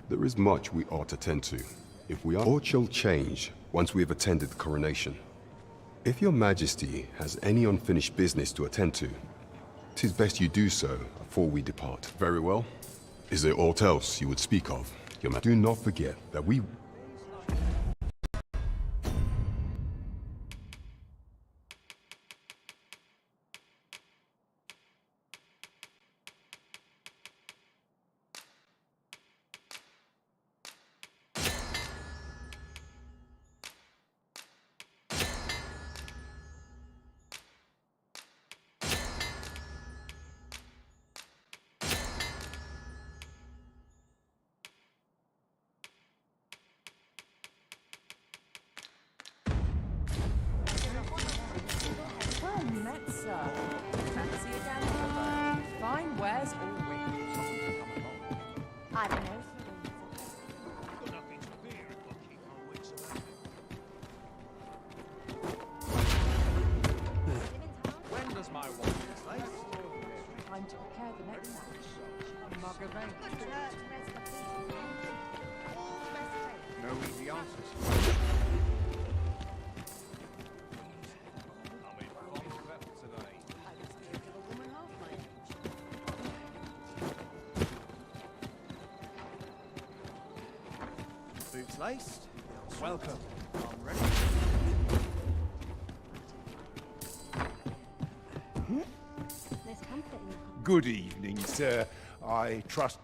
There is much we ought to tend to. If we are, or shall change once we have attended the coronation. If your majesty has any unfinished business to attend to, 'tis best you do so before we depart. Very well. Is there aught else you would speak of, your majesty? Do not forget that we... I don't know. When does my watch place? Time to prepare the next match. Mug of eight. No easy answers. I'm in combat today. I was scared of a woman half my age. Boots laced. Welcome. I'm ready. There's comfort in your Good evening, sir. I trust...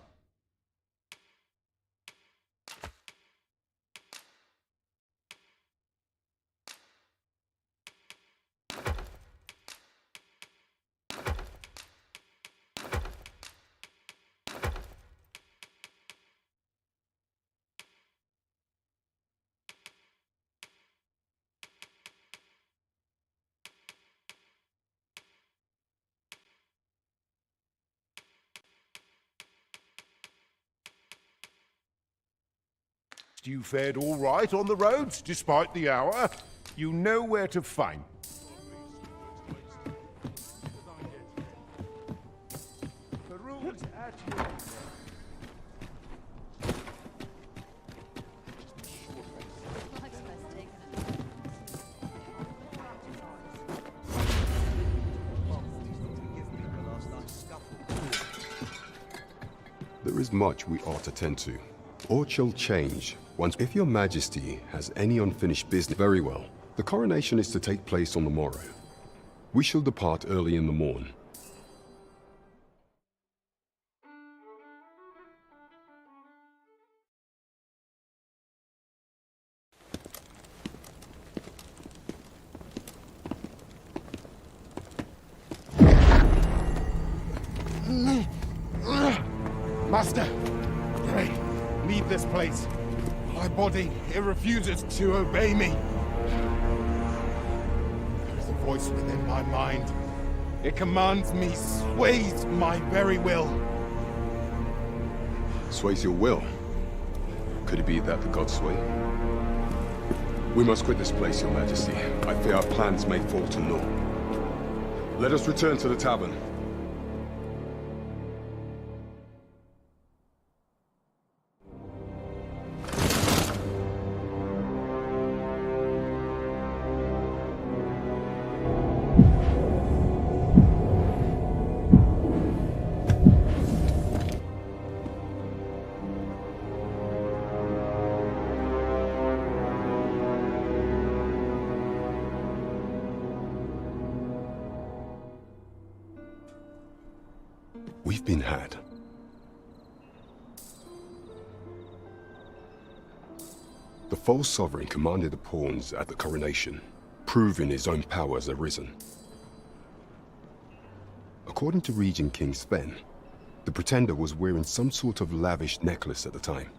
You fared all right on the roads, despite the hour. You know where to find. The room's at your... life's best taken. There is much we ought to tend to. Or shall change once... If your majesty has any unfinished business... Very well. The coronation is to take place on the morrow. We shall depart early in the morn. Master! Pray, leave this place. My body, it refuses to obey me. There is a voice within my mind. It commands me, sways my very will. Sways your will? Could it be that the gods sway? We must quit this place, your majesty. I fear our plans may fall to naught. Let us return to the tavern. We've been had. The false sovereign commanded the pawns at the coronation, proving his own power has arisen. According to Regent King Sven, the pretender was wearing some sort of lavish necklace at the time.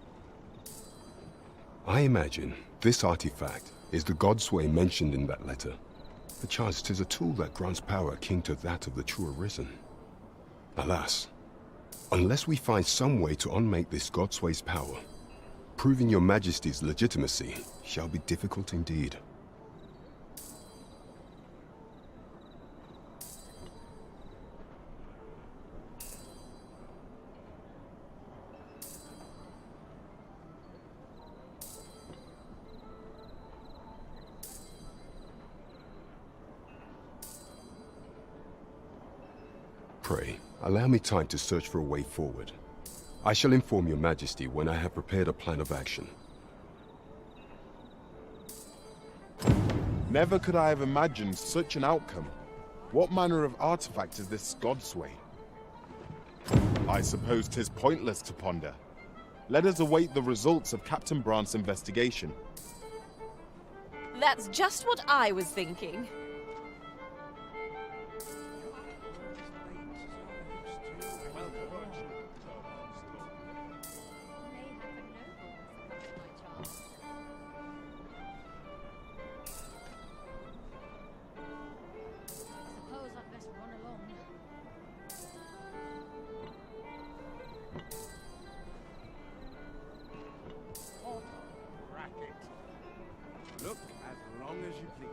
I imagine this artifact is the Godsway mentioned in that letter. Perchance 'tis a tool that grants power akin to that of the true Arisen. Alas, unless we find some way to unmake this Godsway's power, proving your majesty's legitimacy shall be difficult indeed. Pray, allow me time to search for a way forward. I shall inform your majesty when I have prepared a plan of action. Never could I have imagined such an outcome. What manner of artifact is this Godsway? I suppose 'tis pointless to ponder. Let us await the results of Captain Brandt's investigation. That's just what I was thinking. Suppose I'd best run along. Hot racket. Look as long as you please.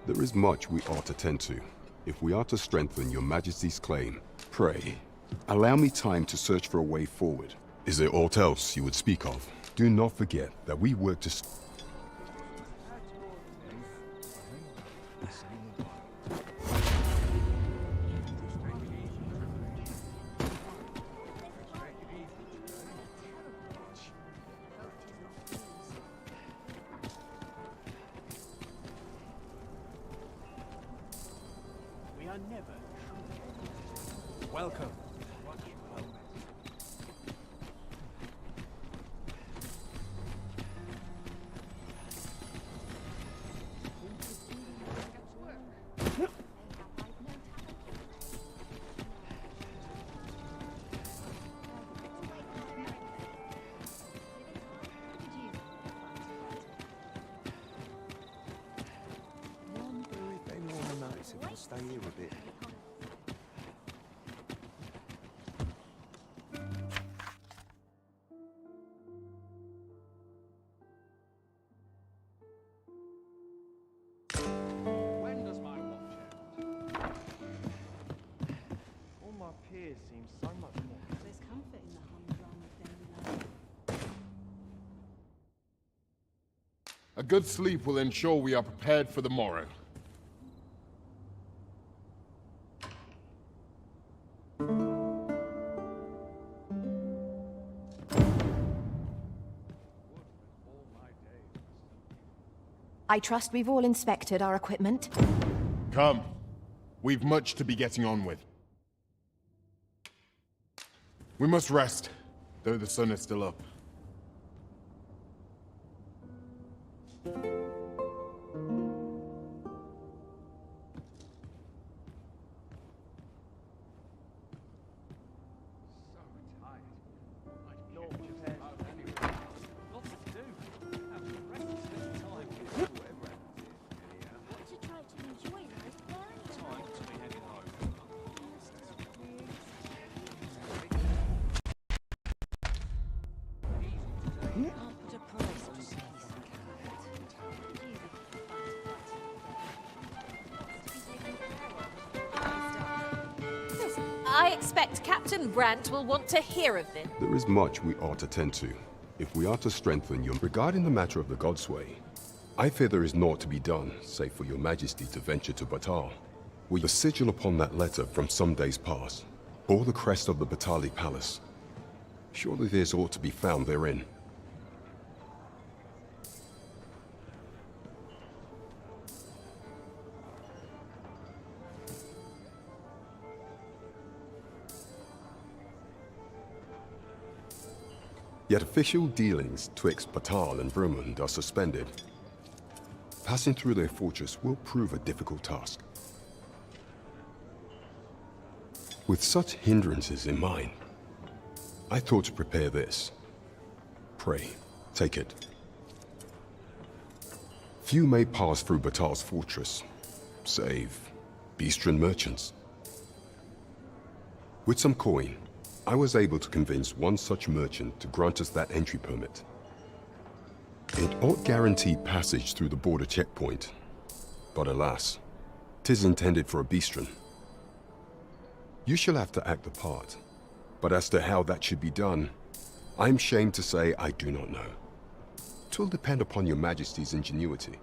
There is much we ought to tend to, if we are to strengthen your majesty's claim. Pray, allow me time to search for a way forward. Is there aught else you would speak of? Do not forget that we work to... We are never welcome. Wonder if anyone will notice if I stay here a bit. When does my watch end? All my peers seem so much more. There's comfort in the humdrum of daily life. A good sleep will ensure we are prepared for the morrow. All my days. I trust we've all inspected our equipment. Come. We've much to be getting on with. We must rest, though the sun is still up. So tired. I'd not just about anywhere. Lots to do. Have the rest of the time with whoever happens here. Anyhow. Want to try to enjoy life there? Time to be heading home. Can't put a price on peace. I expect Captain Brandt will want to hear of this. There is much we ought to tend to, if we are to strengthen your... Regarding the matter of the Godsway, I fear there is naught to be done, save for your majesty to venture to Batal. With the sigil upon that letter from some days past, or the crest of the Batali Palace. Surely there's aught to be found therein. Yet official dealings twixt Batal and Vermund are suspended. Passing through their fortress will prove a difficult task. With such hindrances in mind, I thought to prepare this. Pray, take it. Few may pass through Batal's fortress, save Beastren merchants. With some coin, I was able to convince one such merchant to grant us that entry permit. It ought guaranteed passage through the border checkpoint, but alas, 'Tis intended for a beastren. You shall have to act the part, but as to how that should be done, I'm shamed to say I do not know. 'Twill depend upon your majesty's ingenuity.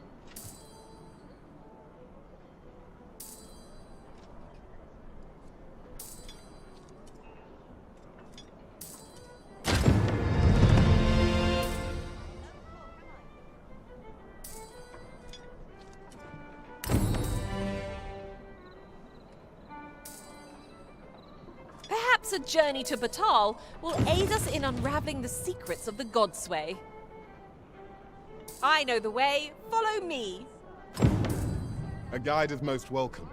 Perhaps a journey to Batal will aid us in unraveling the secrets of the Godsway. I know the way. Follow me. A guide is most welcome.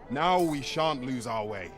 Now we shan't lose our way.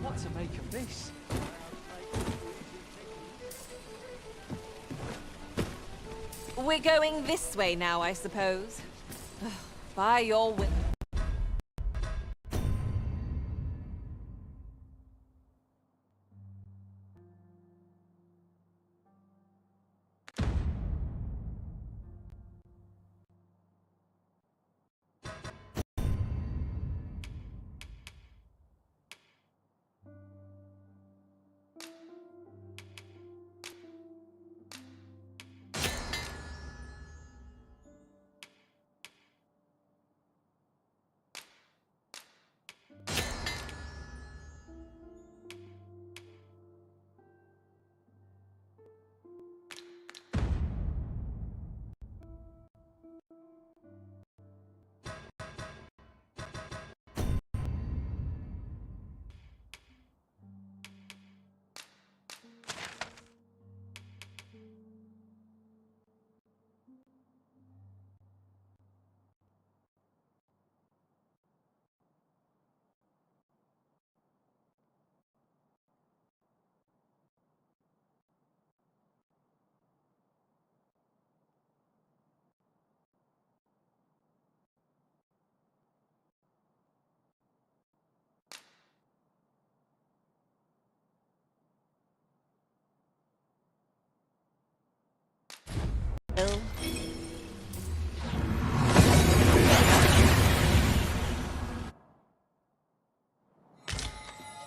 What to make of this? We're going this way now, I suppose. By your will.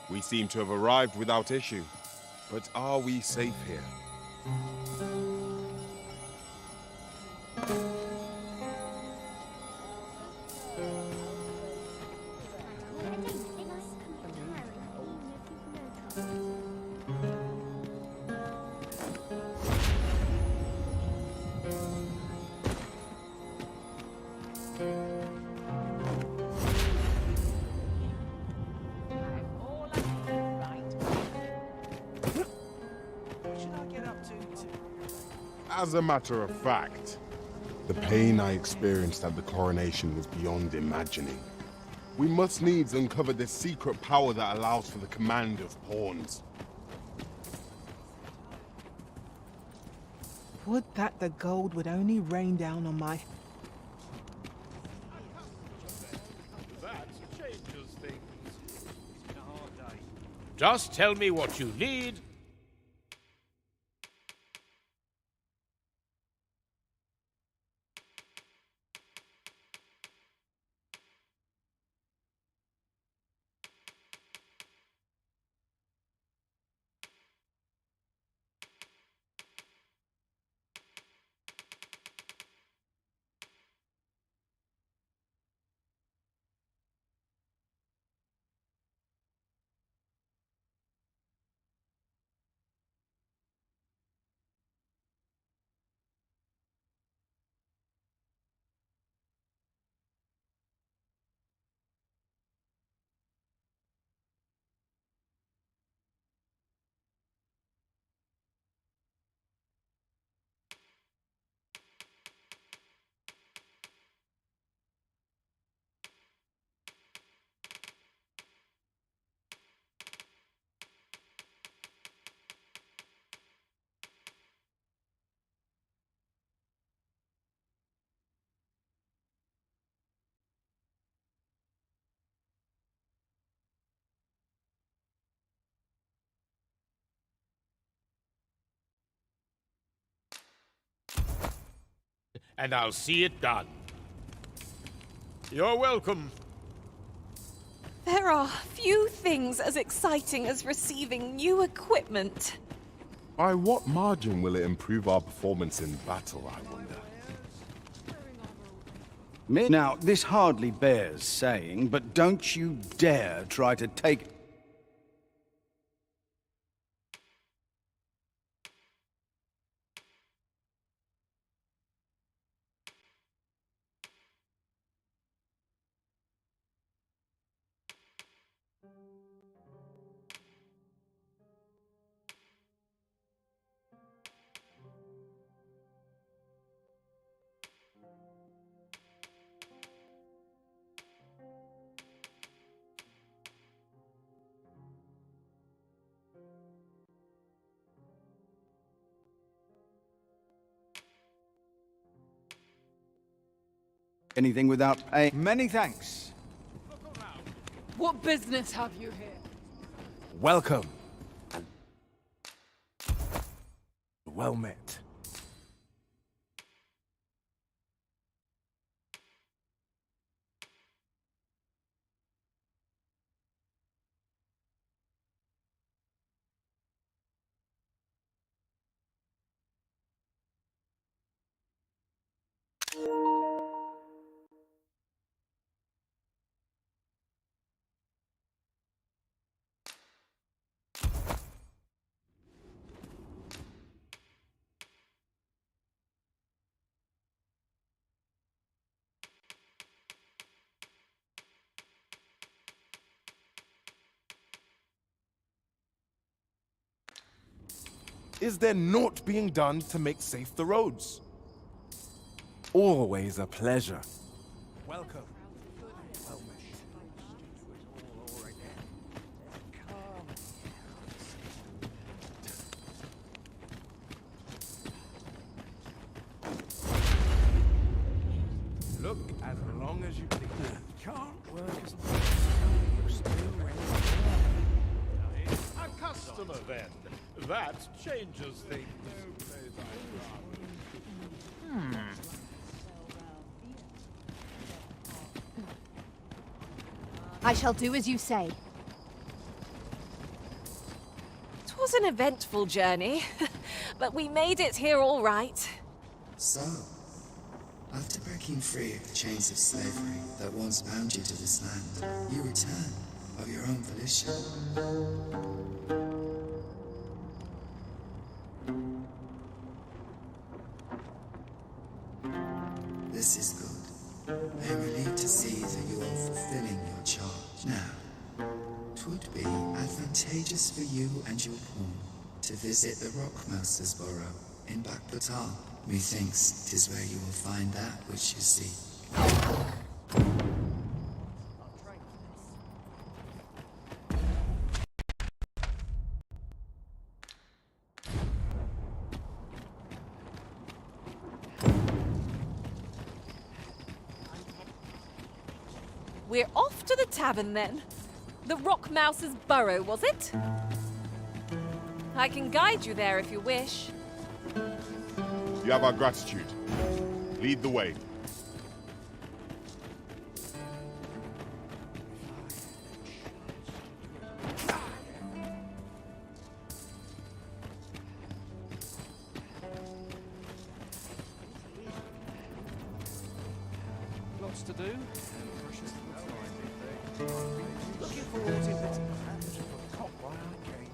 We seem to have arrived without issue. But are we safe here? As a matter of fact, the pain I experienced at the coronation was beyond imagining. We must needs uncover this secret power that allows for the command of pawns. Would that the gold would only rain down on my... That changes things. It's been a hard day. Just tell me what you need. and I'll see it done. You're welcome. There are few things as exciting as receiving new equipment. By what margin will it improve our performance in battle, I wonder? Now, this hardly bears saying, but don't you dare try to take... anything without pay. Many thanks. What business have you here? Welcome. And well met. Is there naught being done to make safe the roads? Always a pleasure. Welcome. Well met. Look as long as you please. Can't work as A customer, then. That changes things. I shall do as you say. 'Twas an eventful journey, but we made it here all right. So, after breaking free of the chains of slavery that once bound you to this land, you return of your own volition. This is good. I am relieved to see that you are fulfilling your charge. Now, 'twould be advantageous for you and your pawn to visit the Rockmouser's burrow in Bakbatal. Methinks 'tis where you will find that which you seek. We're off to the tavern then. The Rock Mouse's burrow, was it? I can guide you there if you wish. You have our gratitude. Lead the way. Lots to do. Looking forward to it. Caught by our game.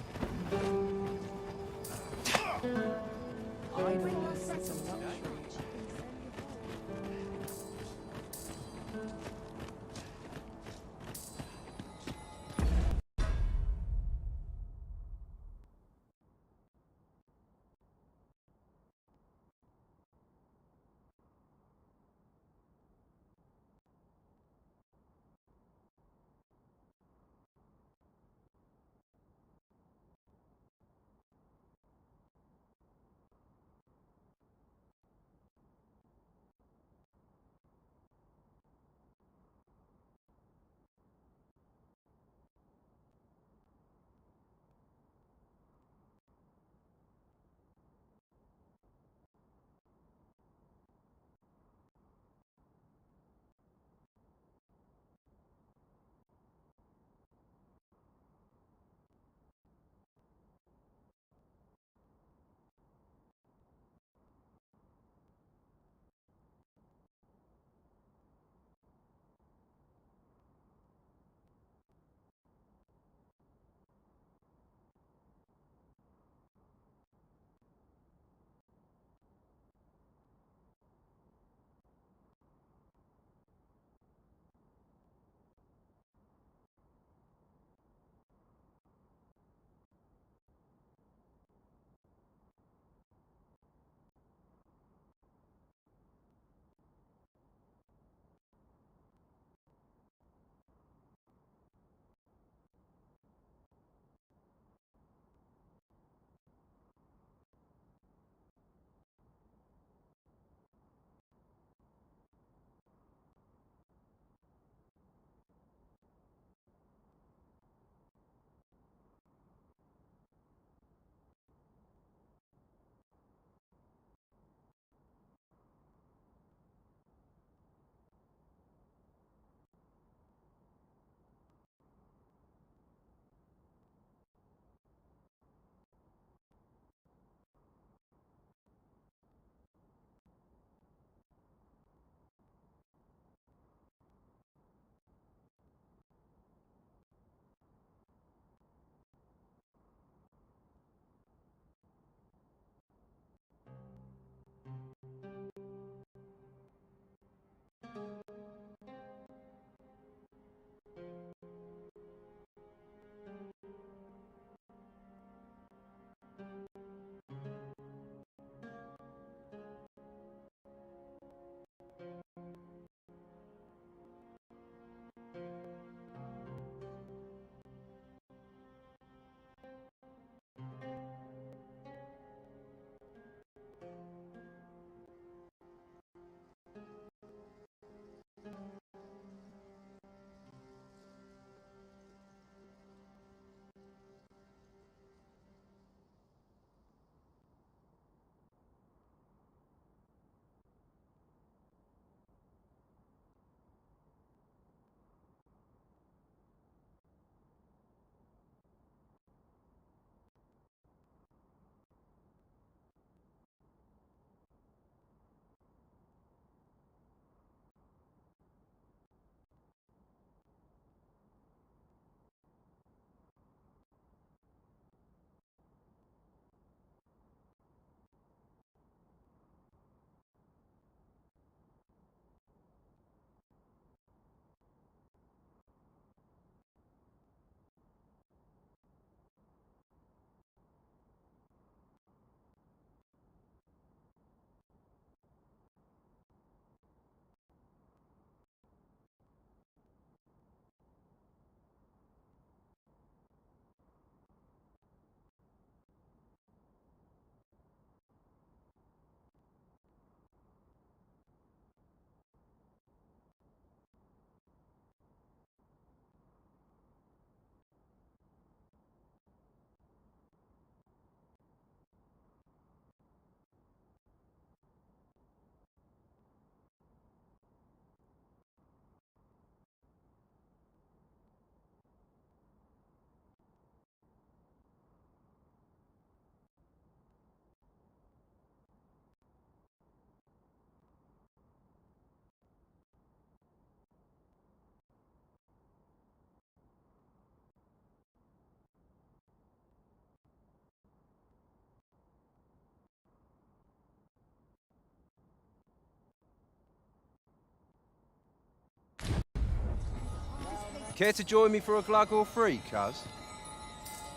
Care to join me for a glug or three, cuz?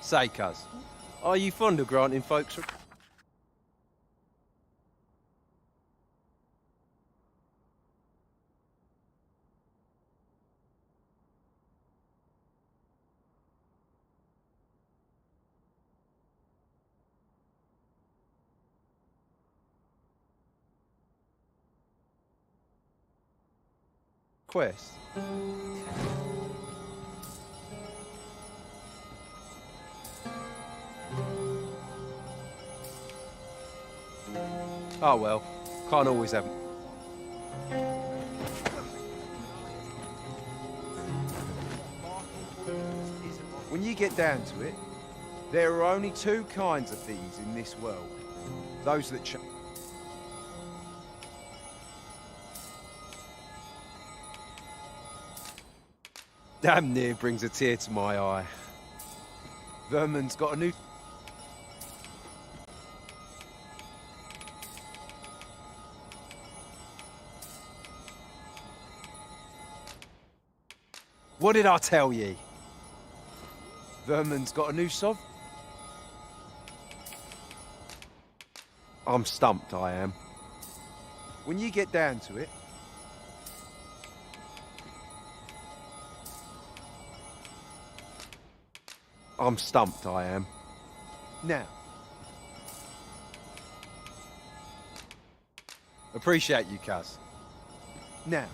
Say, cuz, are you fond of granting folks... Quest? Oh well, can't always have... When you get down to it, there are only two kinds of thieves in this world. Those that damn near brings a tear to my eye. Vermin's got a new... What did I tell ye? Vermin's got a new sov... I'm stumped, I am. When you get down to it... I'm stumped, I am. Now. Appreciate you, cuz. Now.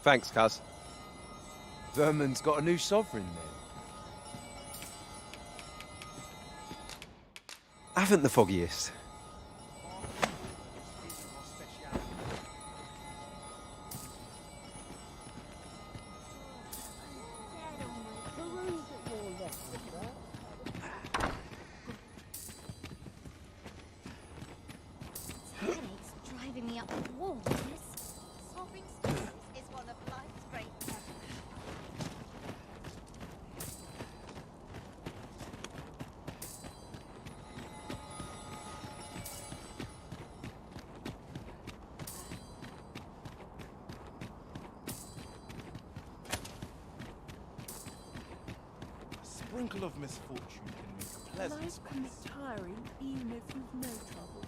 Thanks, cuz. Vermin's got a new sovereign then. Haven't the foggiest. Driving me up the wall, miss. Solving stories is one of life's great pleasures. A sprinkle of misfortune can make a pleasant Life can be space. tiring even if you've no trouble.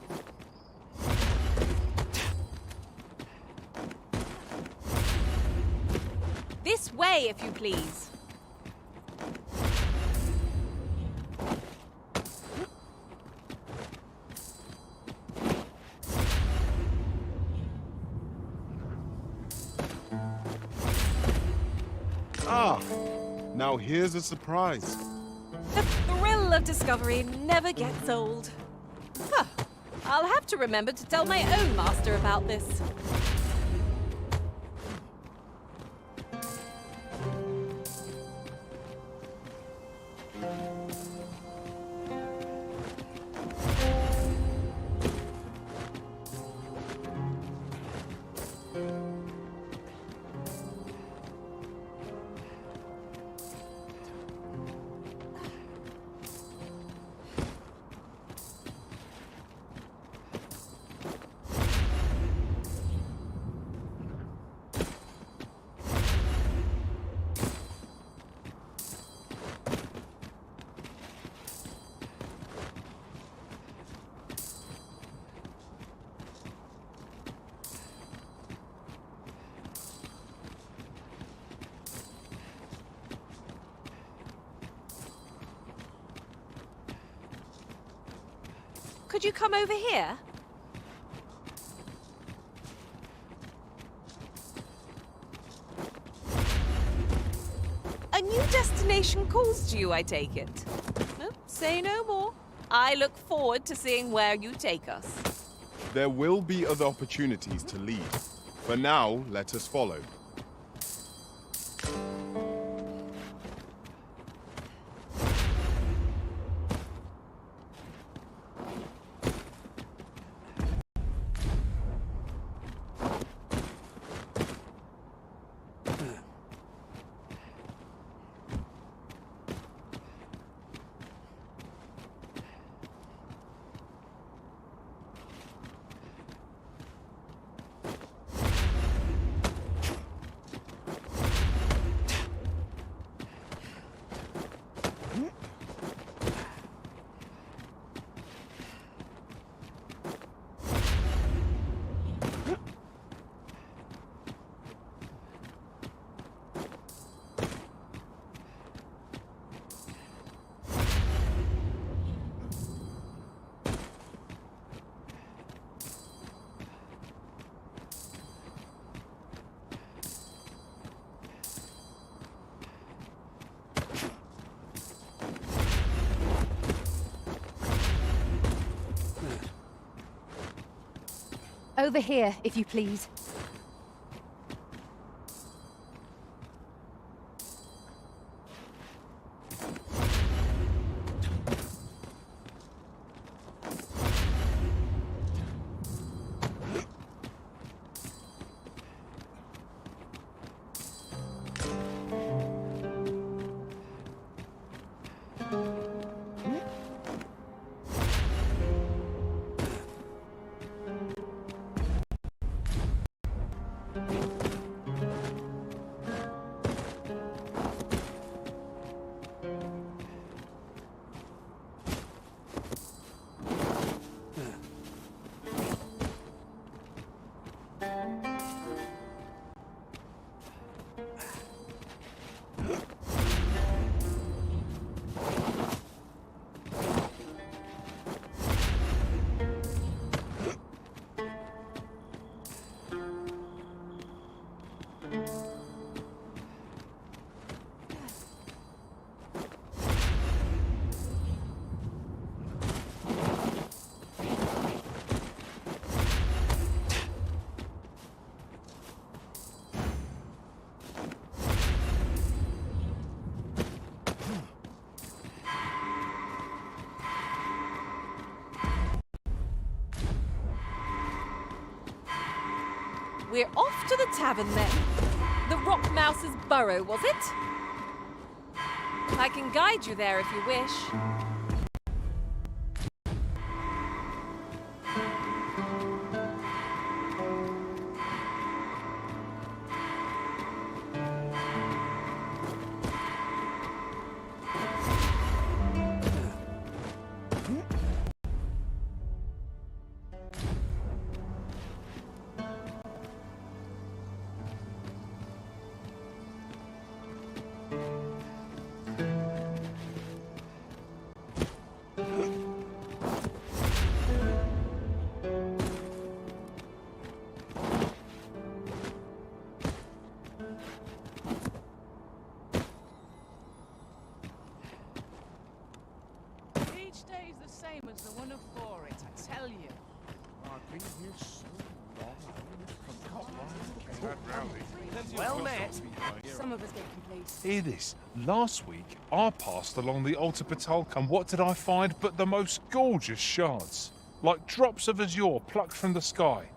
This way, if you please. Ah, now here's a surprise. The thrill of discovery never gets old. Huh. I'll have to remember to tell my own master about this. Could you come over here? A new destination calls to you, I take it. No, say no more. I look forward to seeing where you take us. There will be other opportunities to lead. For now, let us follow. Over here, if you please. We're off to the tavern then. The Rock Mouse's burrow, was it? I can guide you there if you wish. Each day is the same as the one before it, I tell you. I've been here so long, I forgot Well met. Some of us get complete. Hear this. Last week, I passed along the altar Patalk, and what did I find but the most gorgeous shards? Like drops of azure plucked from the sky.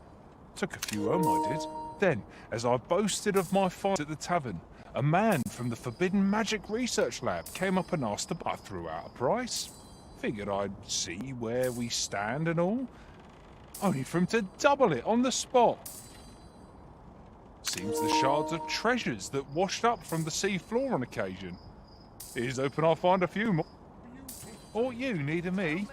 Took a few home, I did. Then, as I boasted of my find at the tavern, a man from the Forbidden Magic Research Lab came up and asked I threw out a price. Figured I'd see where we stand and all. Only for him to double it on the spot. Seems the shards are treasures that washed up from the sea floor on occasion. Ears open, I'll find a few more. Or you need a me.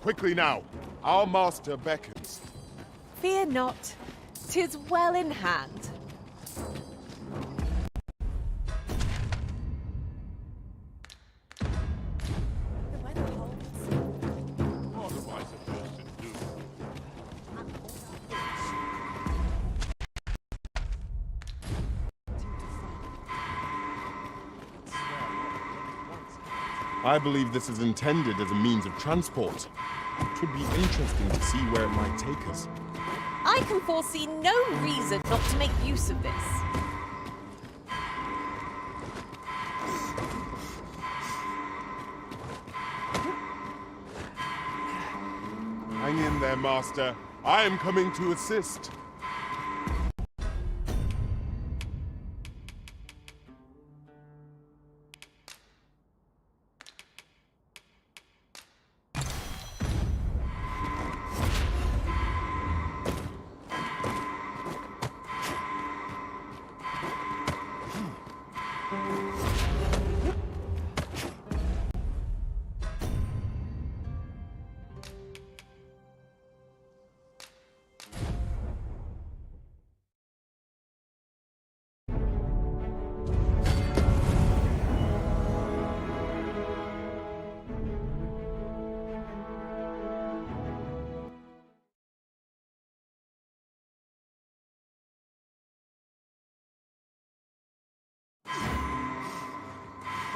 Quickly now, our master beckons. Fear not, 'tis well in hand. What am I supposed to do? I believe this is intended as a means of transport. It would be interesting to see where it might take us. I can foresee no reason not to make use of this. Hang in there, master. I am coming to assist.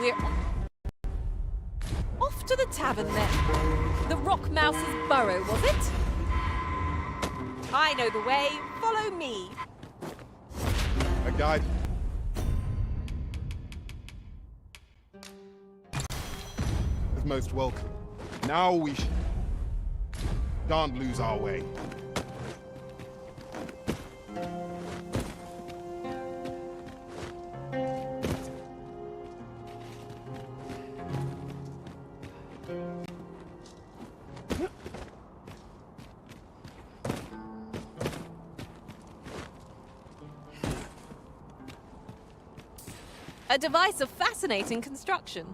We're off to the tavern then. The Rock Mouse's burrow, was it? I know the way. Follow me. A guide. Is most welcome. Now we shan't lose our way. A device of fascinating construction,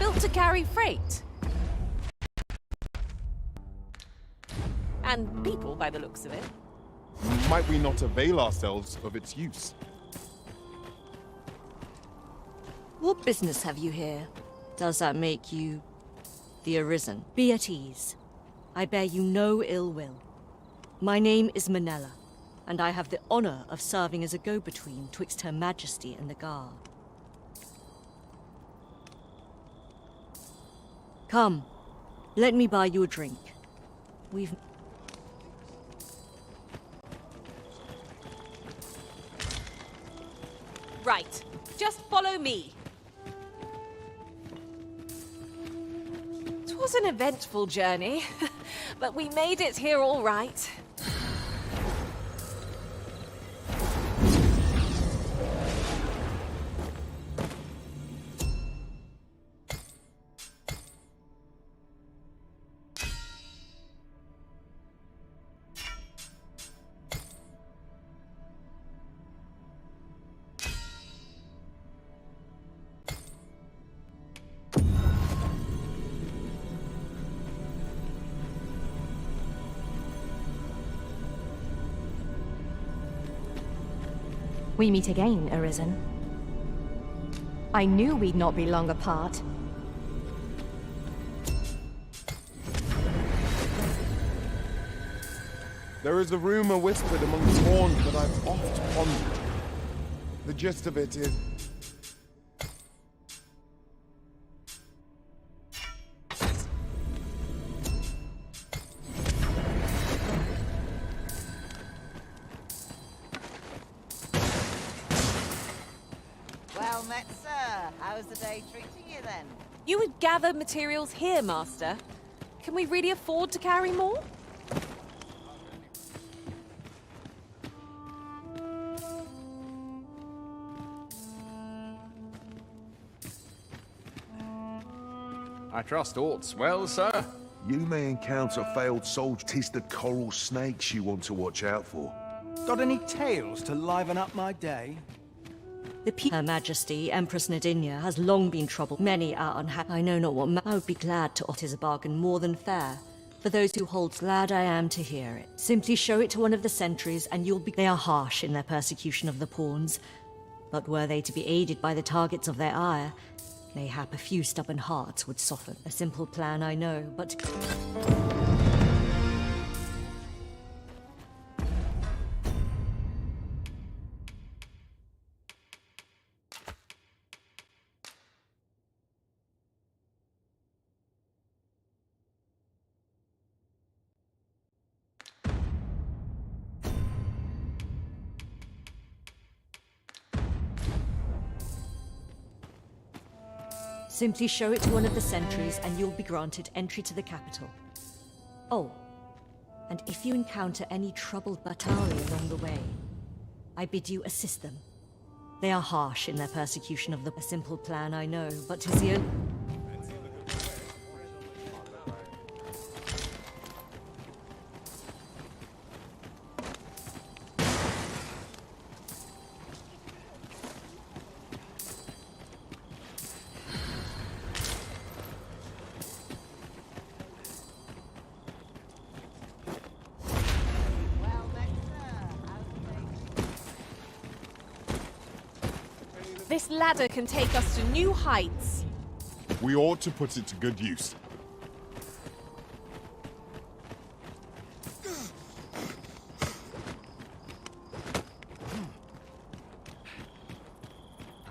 built to carry freight. And people, by the looks of it. Might we not avail ourselves of its use? What business have you here? Does that make you the Arisen? Be at ease. I bear you no ill will. My name is Manella, and I have the honor of serving as a go-between twixt Her Majesty and the Guard. Come, let me buy you a drink. We've... Right, just follow me. It was an eventful journey, but we made it here all right. We meet again, Arisen. I knew we'd not be long apart. There is a rumor whispered among the pawns that I've oft pondered. The gist of it is... Well met, sir. How's the day treating you then? You would gather materials here, Master. Can we really afford to carry more? I trust aught's well, sir. You may encounter failed soldiers. 'Tis the coral snakes you want to watch out for. Got any tales to liven up my day? Her Majesty, Empress Nadinia, has long been troubled. Many are unhappy. I know not what I would be glad to offer. 'Tis a bargain more than fair. For those who hold, glad I am to hear it. Simply show it to one of the sentries, and you'll be... They are harsh in their persecution of the pawns. But were they to be aided by the targets of their ire, mayhap a few stubborn hearts would soften. A simple plan, I know, but... Simply show it to one of the sentries and you'll be granted entry to the capital. Oh, and if you encounter any troubled Batari along the way, I bid you assist them. They are harsh in their persecution of the... A simple plan, I know, but 'tis the only... This ladder can take us to new heights. We ought to put it to good use.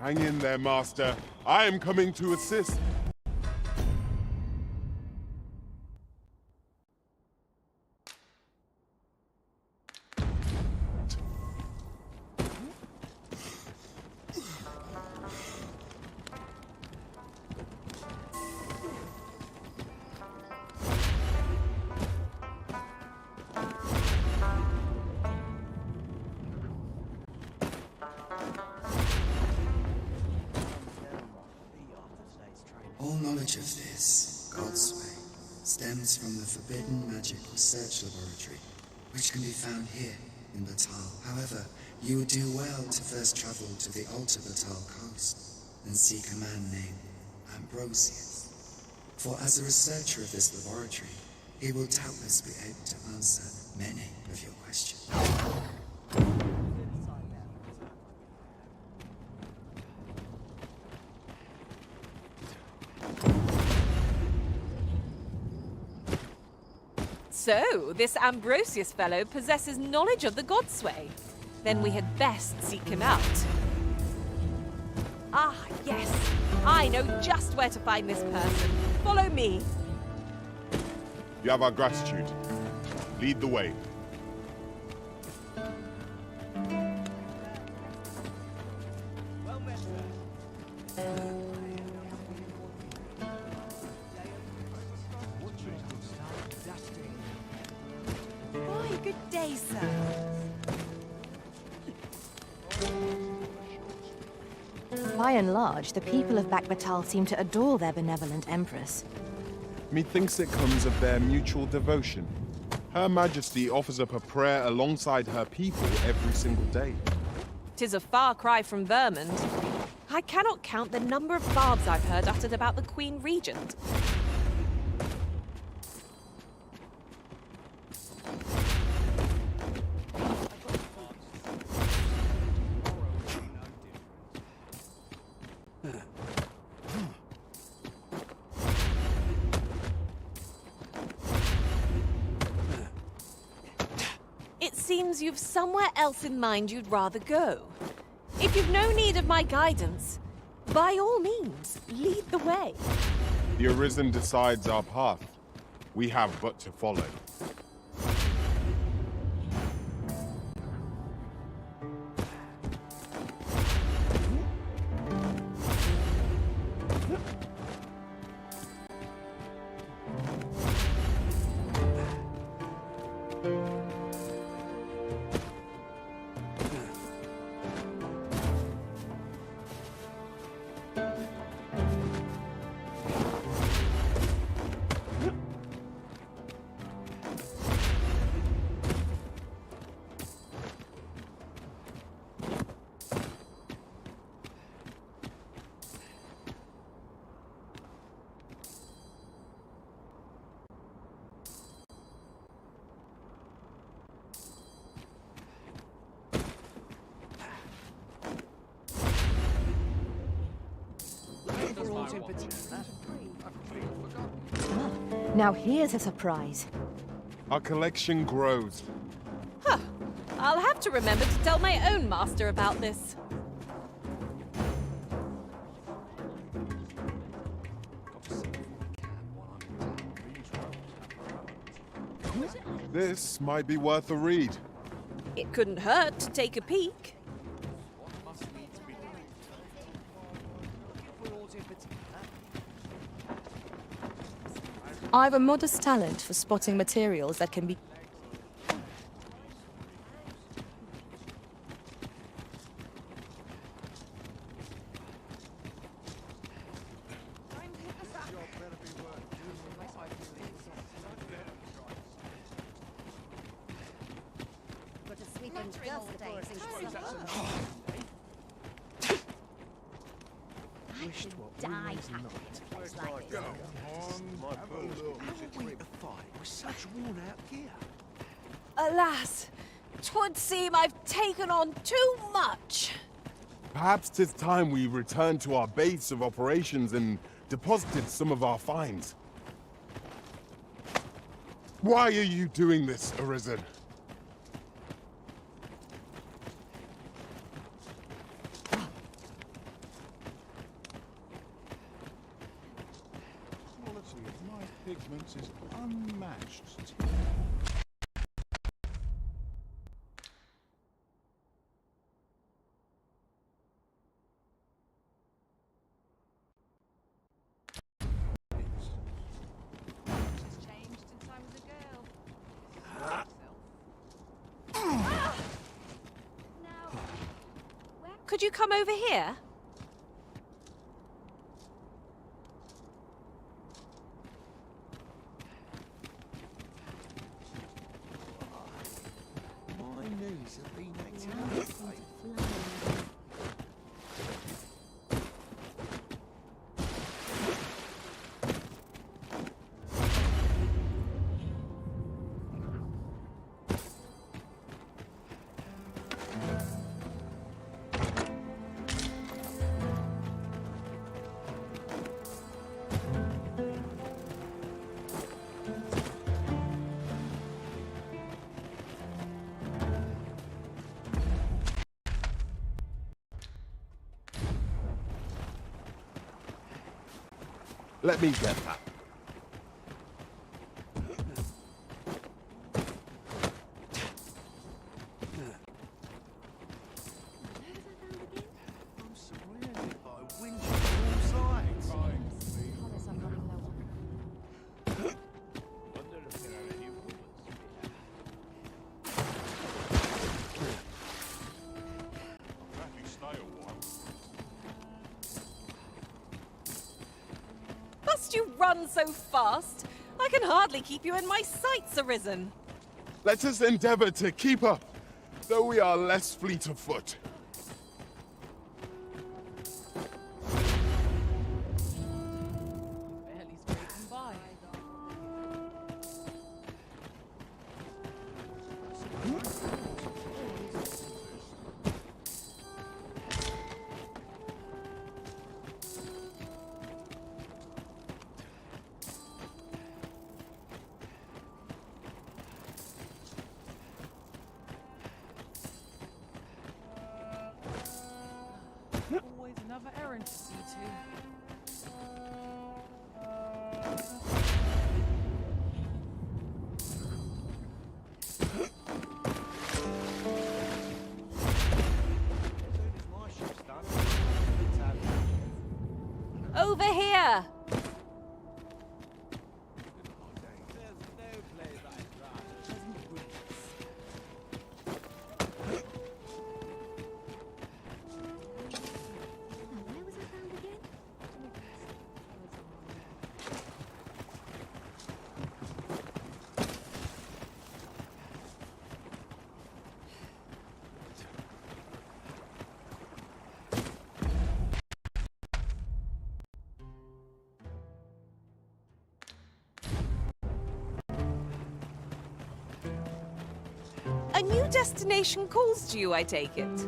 Hang in there, Master. I am coming to assist. All knowledge of this, God's way, stems from the forbidden magic research laboratory, which can be found here in Batal. However, you would do well to first travel to the Alta Batal coast and seek a man named Ambrosius. For as a researcher of this laboratory, he will doubtless be able to answer many of your questions. So, this Ambrosius fellow possesses knowledge of the Godsway. Then we had best seek him out. Ah, yes. I know just where to find this person. Follow me. You have our gratitude. Lead the way. Why, good day, sir. By and large, the people of Bakbatal seem to adore their benevolent empress. Methinks it comes of their mutual devotion. Her Majesty offers up a prayer alongside her people every single day. 'Tis a far cry from Vermund. I cannot count the number of barbs I've heard uttered about the Queen Regent. It seems you've somewhere else in mind you'd rather go. If you've no need of my guidance, by all means, lead the way. The Arisen decides our path. We have but to follow. Now here's a surprise. Our collection grows. Huh. I'll have to remember to tell my own master about this. This might be worth a read. It couldn't hurt to take a peek. I've a modest talent for spotting materials that can be... Alas, 'twould seem I've taken on too much. Perhaps 'tis time we returned to our base of operations and deposited some of our finds. Why are you doing this, Arisen? pigments is unmatched. She's changed since I was a girl. Could you come over here? My knees have been acting up lately. Let me get that. I'm surrounded by winches on all sides. Promise I'm running low on Wonder if there are any rumours. I'll happy stay a while. Must you run so fast? I can hardly keep you in my sights, Arisen. Let us endeavor to keep up, though we are less fleet of foot. barely scraping by. Always another errand to see to. My ship's done. Over here! A new destination calls to you, I take it.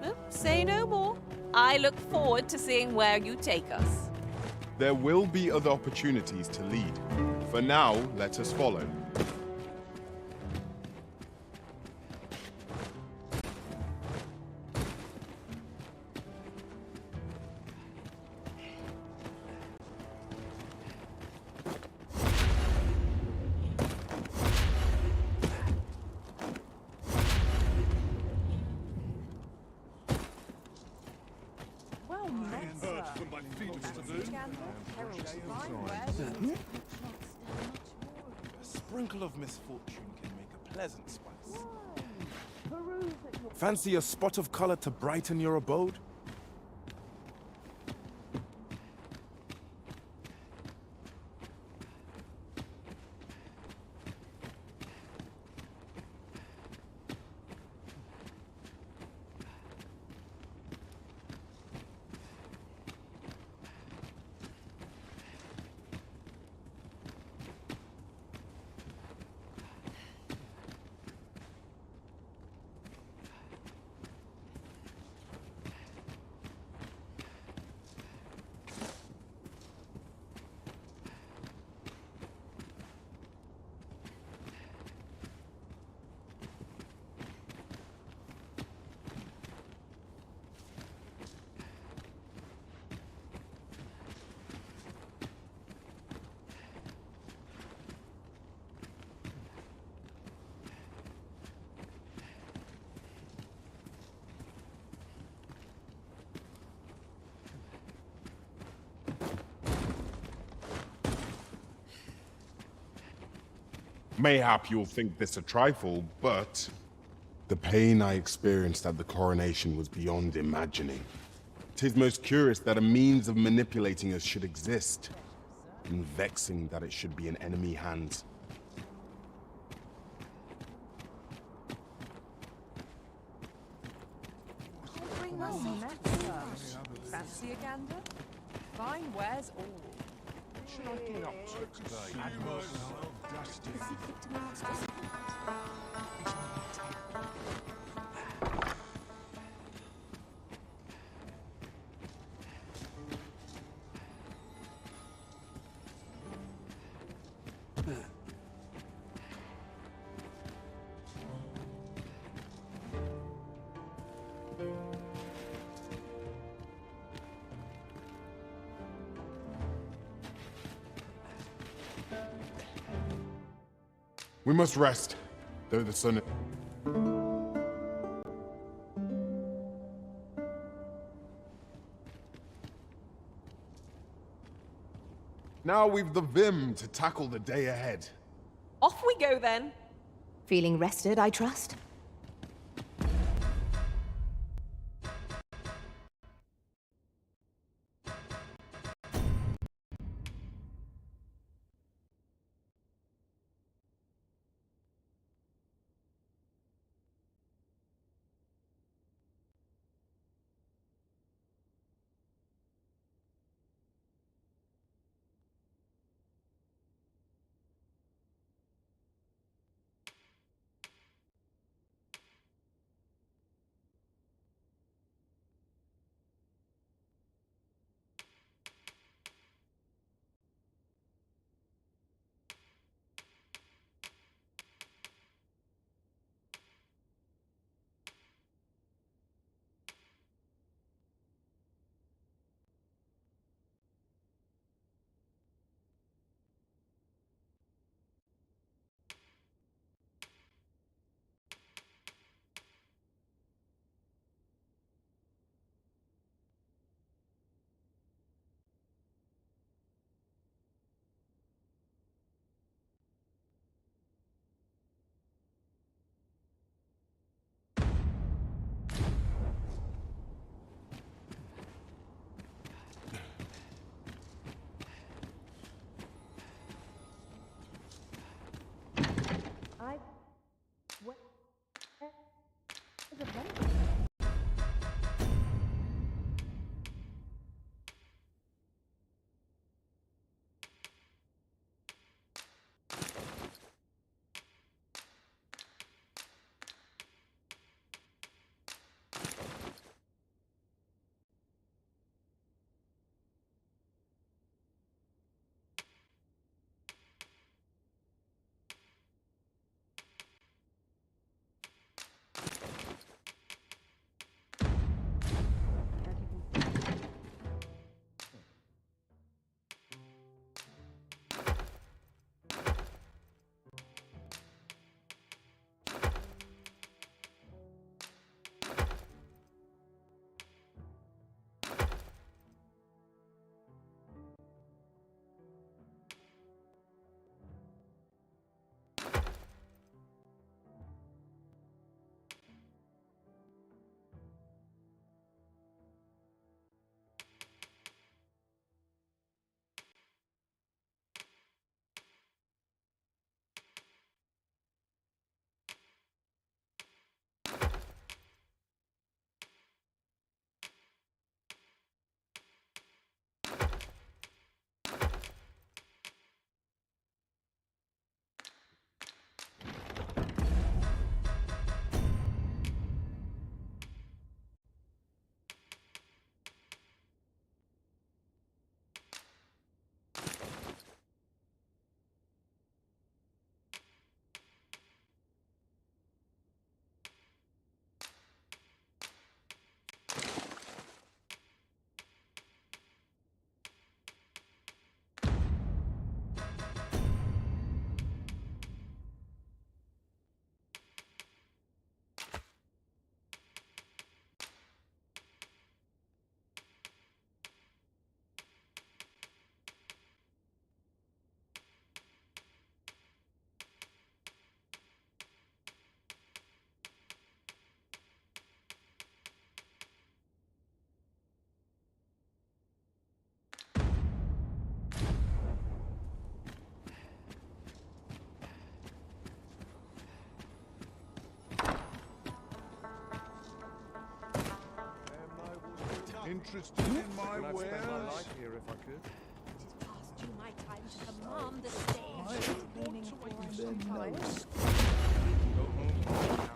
Well, say no more. I look forward to seeing where you take us. There will be other opportunities to lead. For now, let us follow. Well met, sir. A sprinkle of misfortune can make a pleasant spice. Fancy a spot of color to brighten your abode? Mayhap you'll think this a trifle, but the pain I experienced at the coronation was beyond imagining. 'Tis most curious that a means of manipulating us should exist, and vexing that it should be in enemy hands. Bring us some fancy a gander? Fine wares all. What should I get up to today? We must rest, though the sun... Now we've the vim to tackle the day ahead. Off we go then. Feeling rested, I trust? interested in my I'd wares? spend my life here if I could. Past you my time to command the stage. Leaning forward sometimes. Go home and sit down.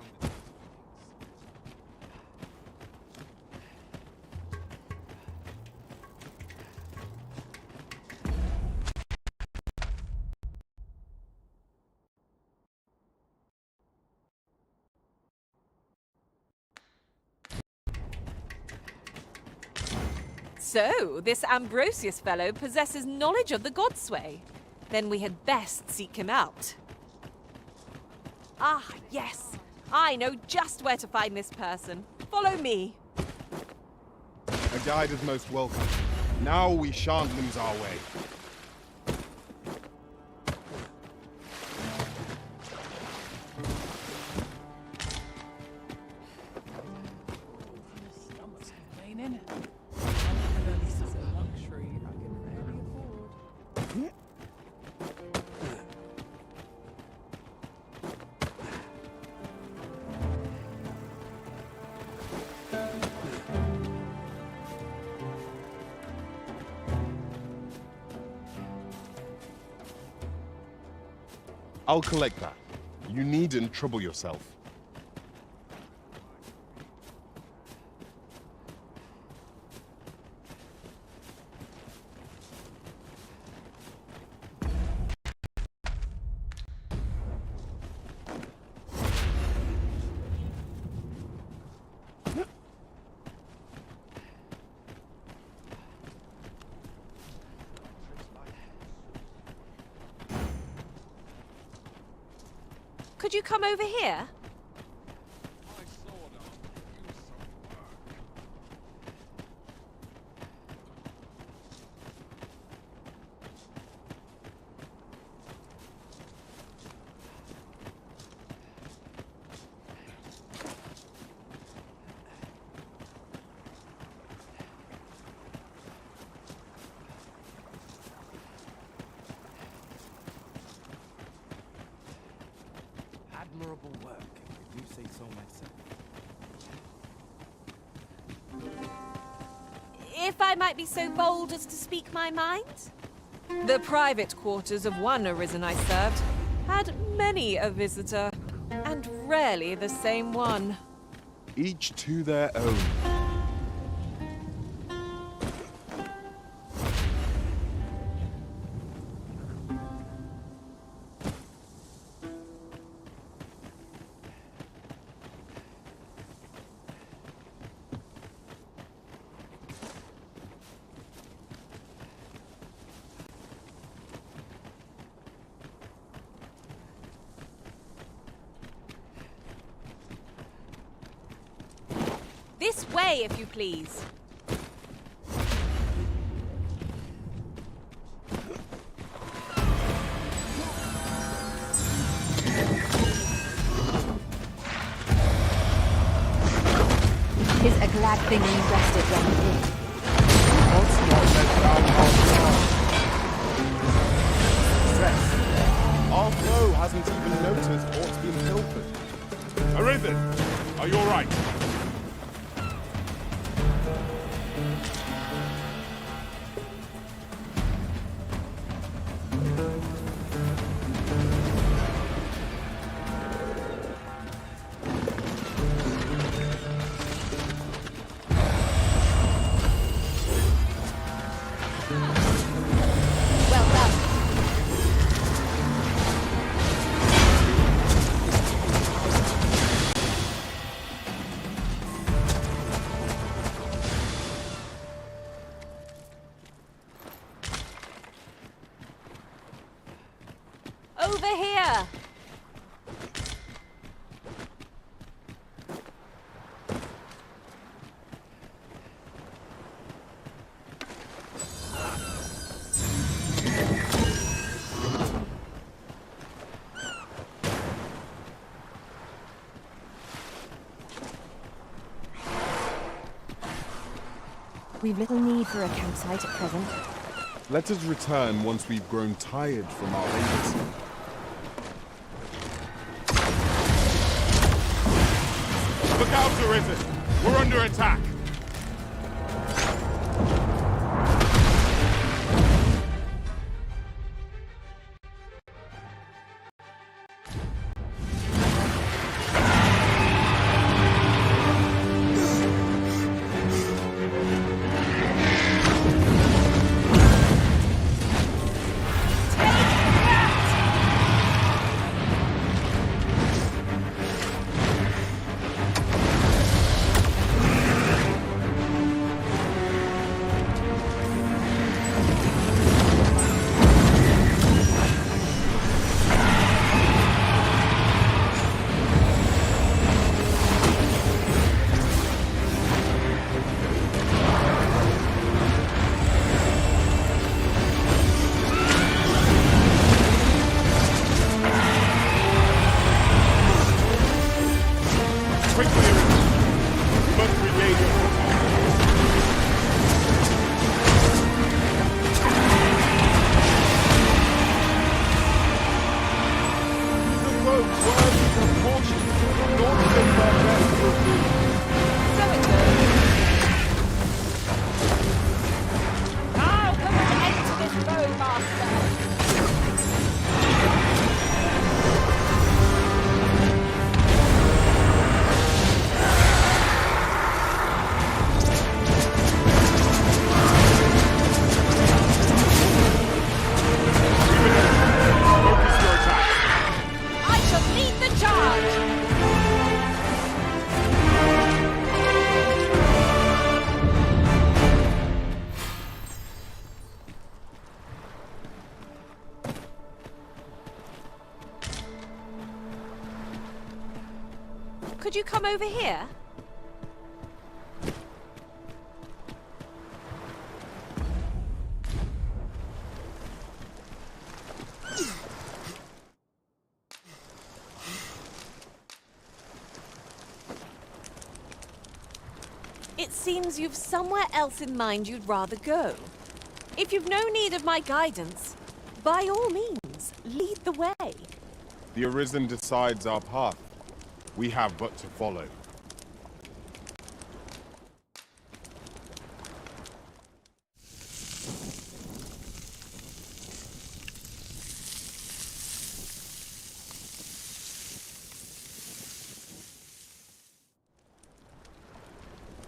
So, this Ambrosius fellow possesses knowledge of the Godsway. Then we had best seek him out. Ah, yes. I know just where to find this person. Follow me. A guide is most welcome. Now we shan't lose our way. Stomach's complaining. This is a luxury I can rarely afford. I'll collect that. You needn't trouble yourself. Could you come over here? Admirable work, if you say so myself. If I might be so bold as to speak my mind? The private quarters of one arisen I served had many a visitor, and rarely the same one. Each to their own. This way, if you please. Tis a glad thing we rested when we did. Our foe hasn't even noticed what's been pilfered. Arisen, are you all right? Well done. Over here. We've little need for a campsite at present. Let us return once we've grown tired from our labors. Look out, Arisen! We're under attack! Could you come over here? It seems you've somewhere else in mind you'd rather go. If you've no need of my guidance, by all means, lead the way. The Arisen decides our path. We have but to follow.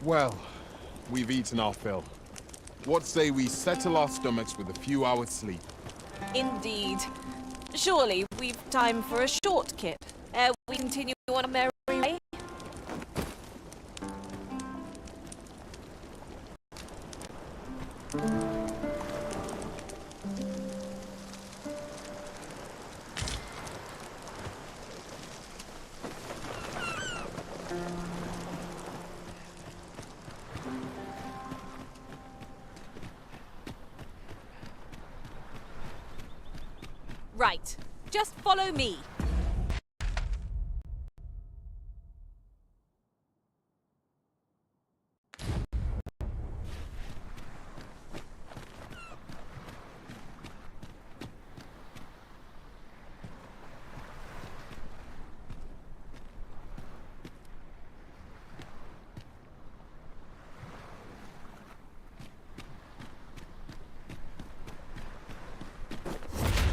Well, we've eaten our fill. What say we settle our stomachs with a few hours' sleep? Indeed. Surely we've time for a short kip, ere we continue on a merry way. Right. Just follow me.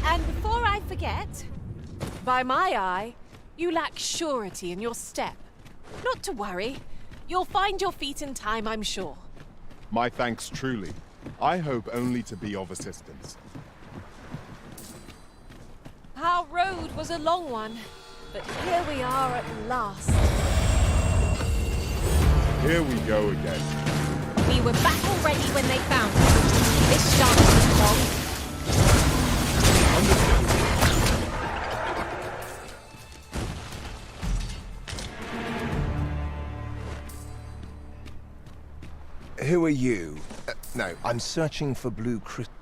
And before I forget, by my eye, you lack surety in your step. Not to worry. You'll find your feet in time, I'm sure. My thanks truly. I hope only to be of assistance. Our road was a long one, but here we are at last. Here we go again. We were back already when they found us. This shan't be long. Who are you? No, I'm searching for blue crystal.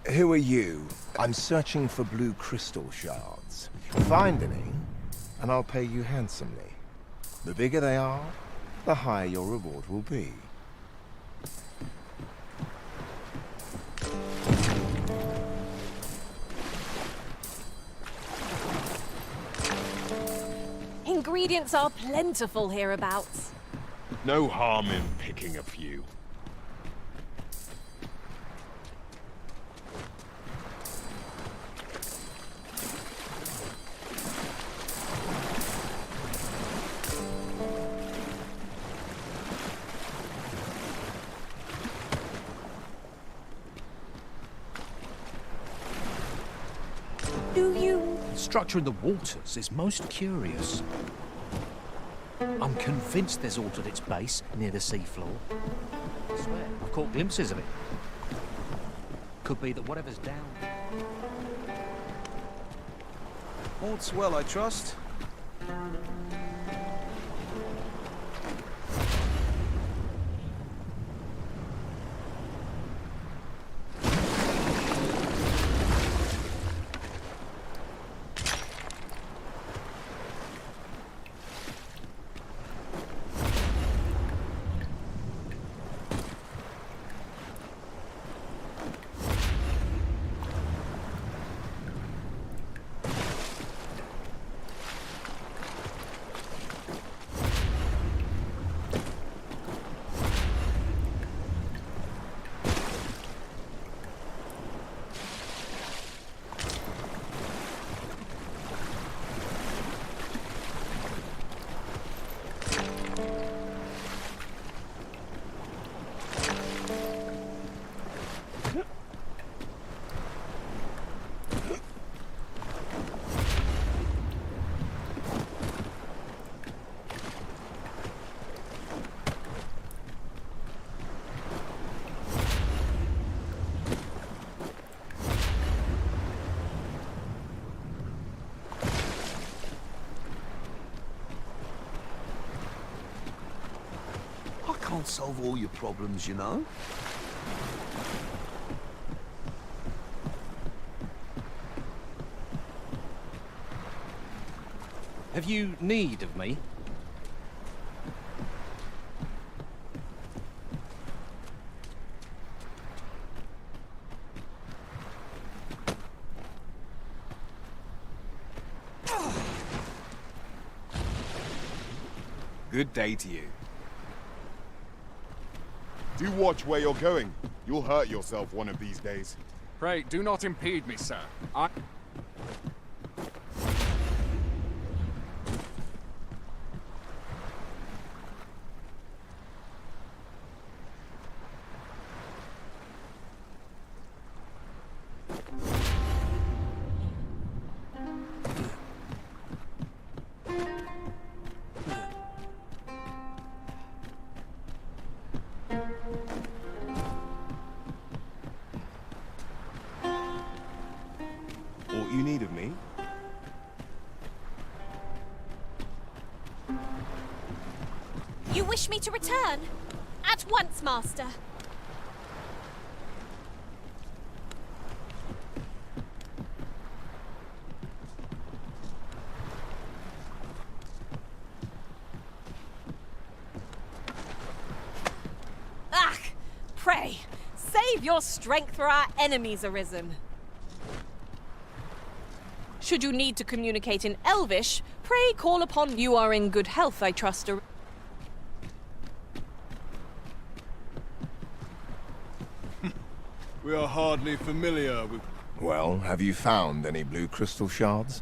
Who are you? I'm searching for blue crystal shards. Find any, and I'll pay you handsomely. The bigger they are, the higher your reward will be. Ingredients are plentiful hereabouts. No harm in picking a few. The structure in the waters is most curious. I'm convinced there's aught at its base, near the seafloor. I swear, I've caught glimpses of it. Could be that whatever's down... All's well, I trust? won't solve all your problems, you know. Have you need of me? Good day to you. Do watch where you're going. You'll hurt yourself one of these days. Pray, do not impede me, sir. Aught you need of me? You wish me to return? At once, Master. Ah! Pray, save your strength for our enemies arisen. Should you need to communicate in Elvish, pray call upon. You are in good health, I trust. We are hardly familiar with... Well, have you found any blue crystal shards?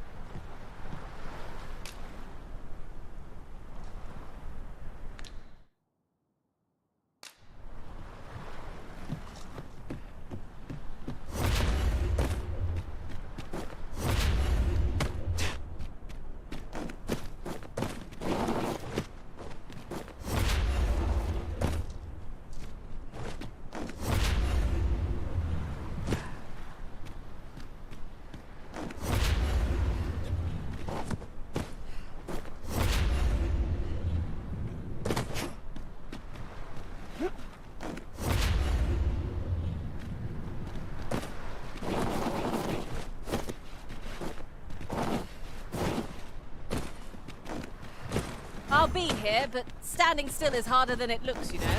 I'll be here, but standing still is harder than it looks, you know.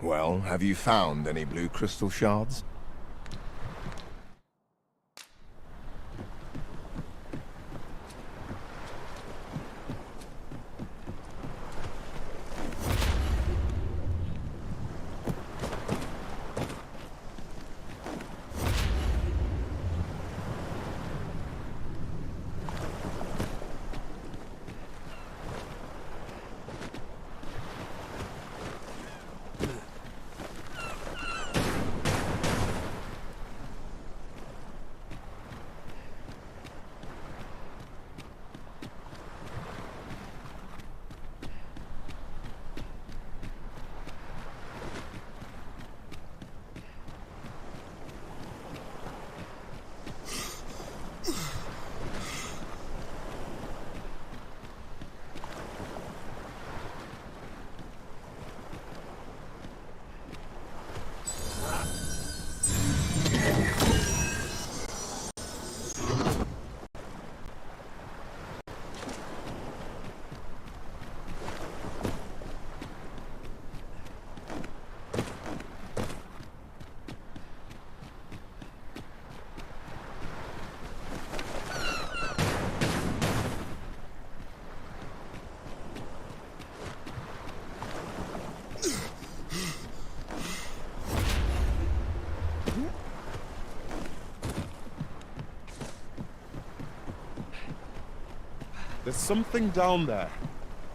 Well, have you found any blue crystal shards? There's something down there.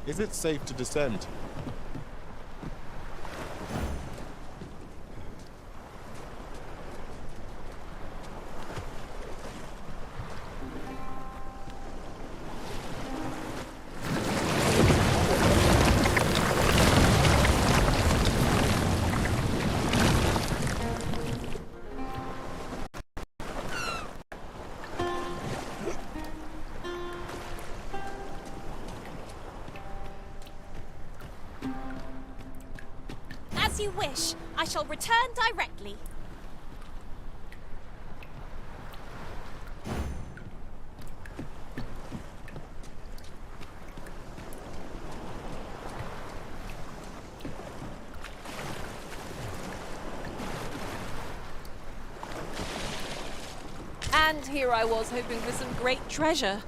Is it safe to descend? As you wish. I shall return directly. And here I was hoping for some great treasure.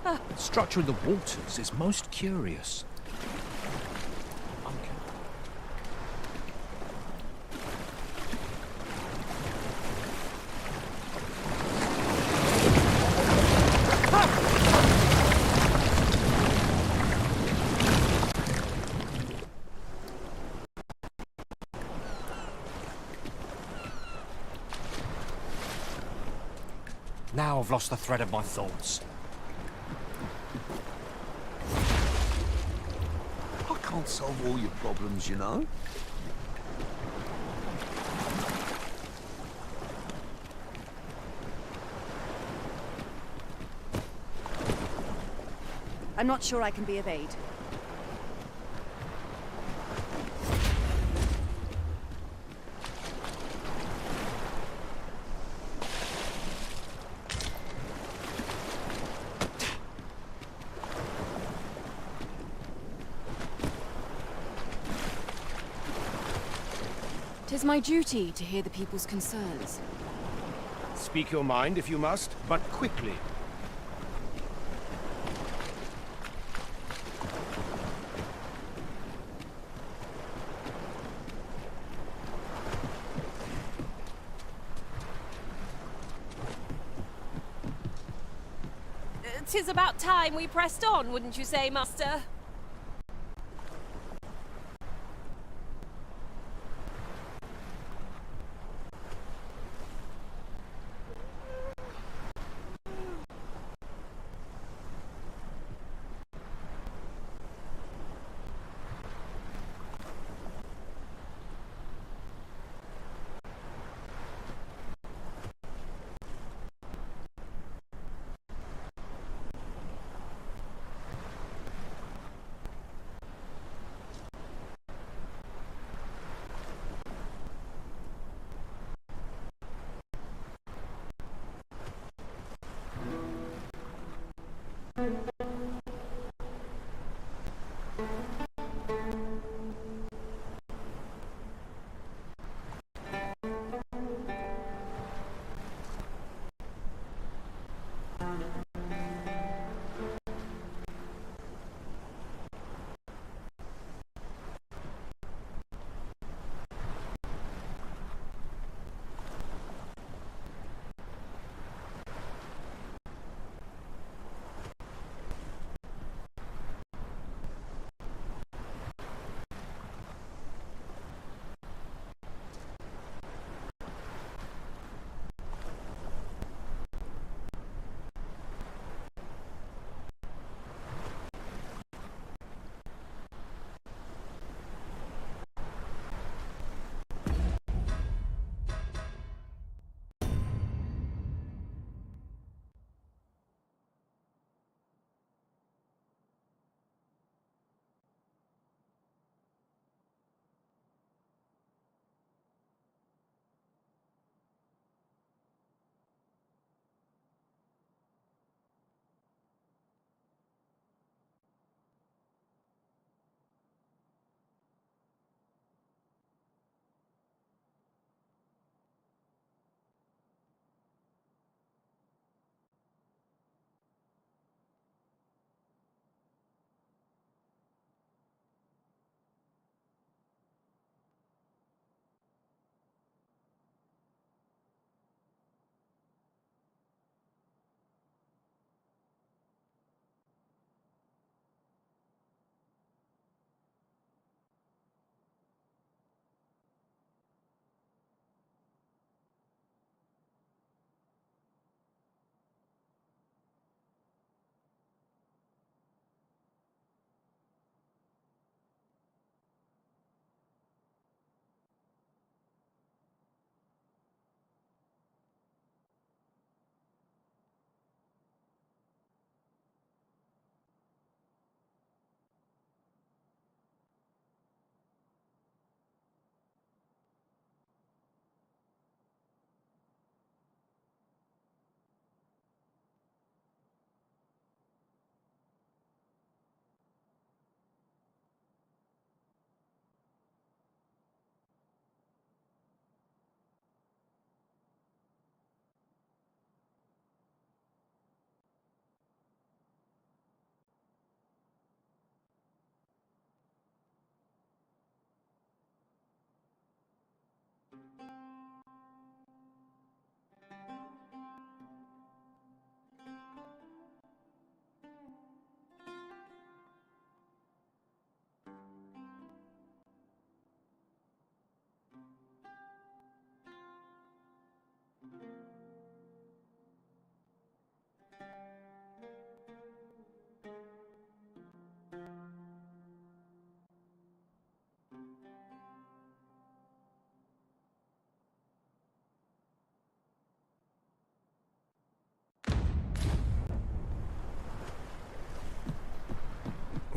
The structure of the waters is most curious. Now I've lost the thread of my thoughts. I can't solve all your problems, you know. I'm not sure I can be of aid. Tis my duty to hear the people's concerns. Speak your mind if you must, but quickly. Tis about time we pressed on, wouldn't you say, Master?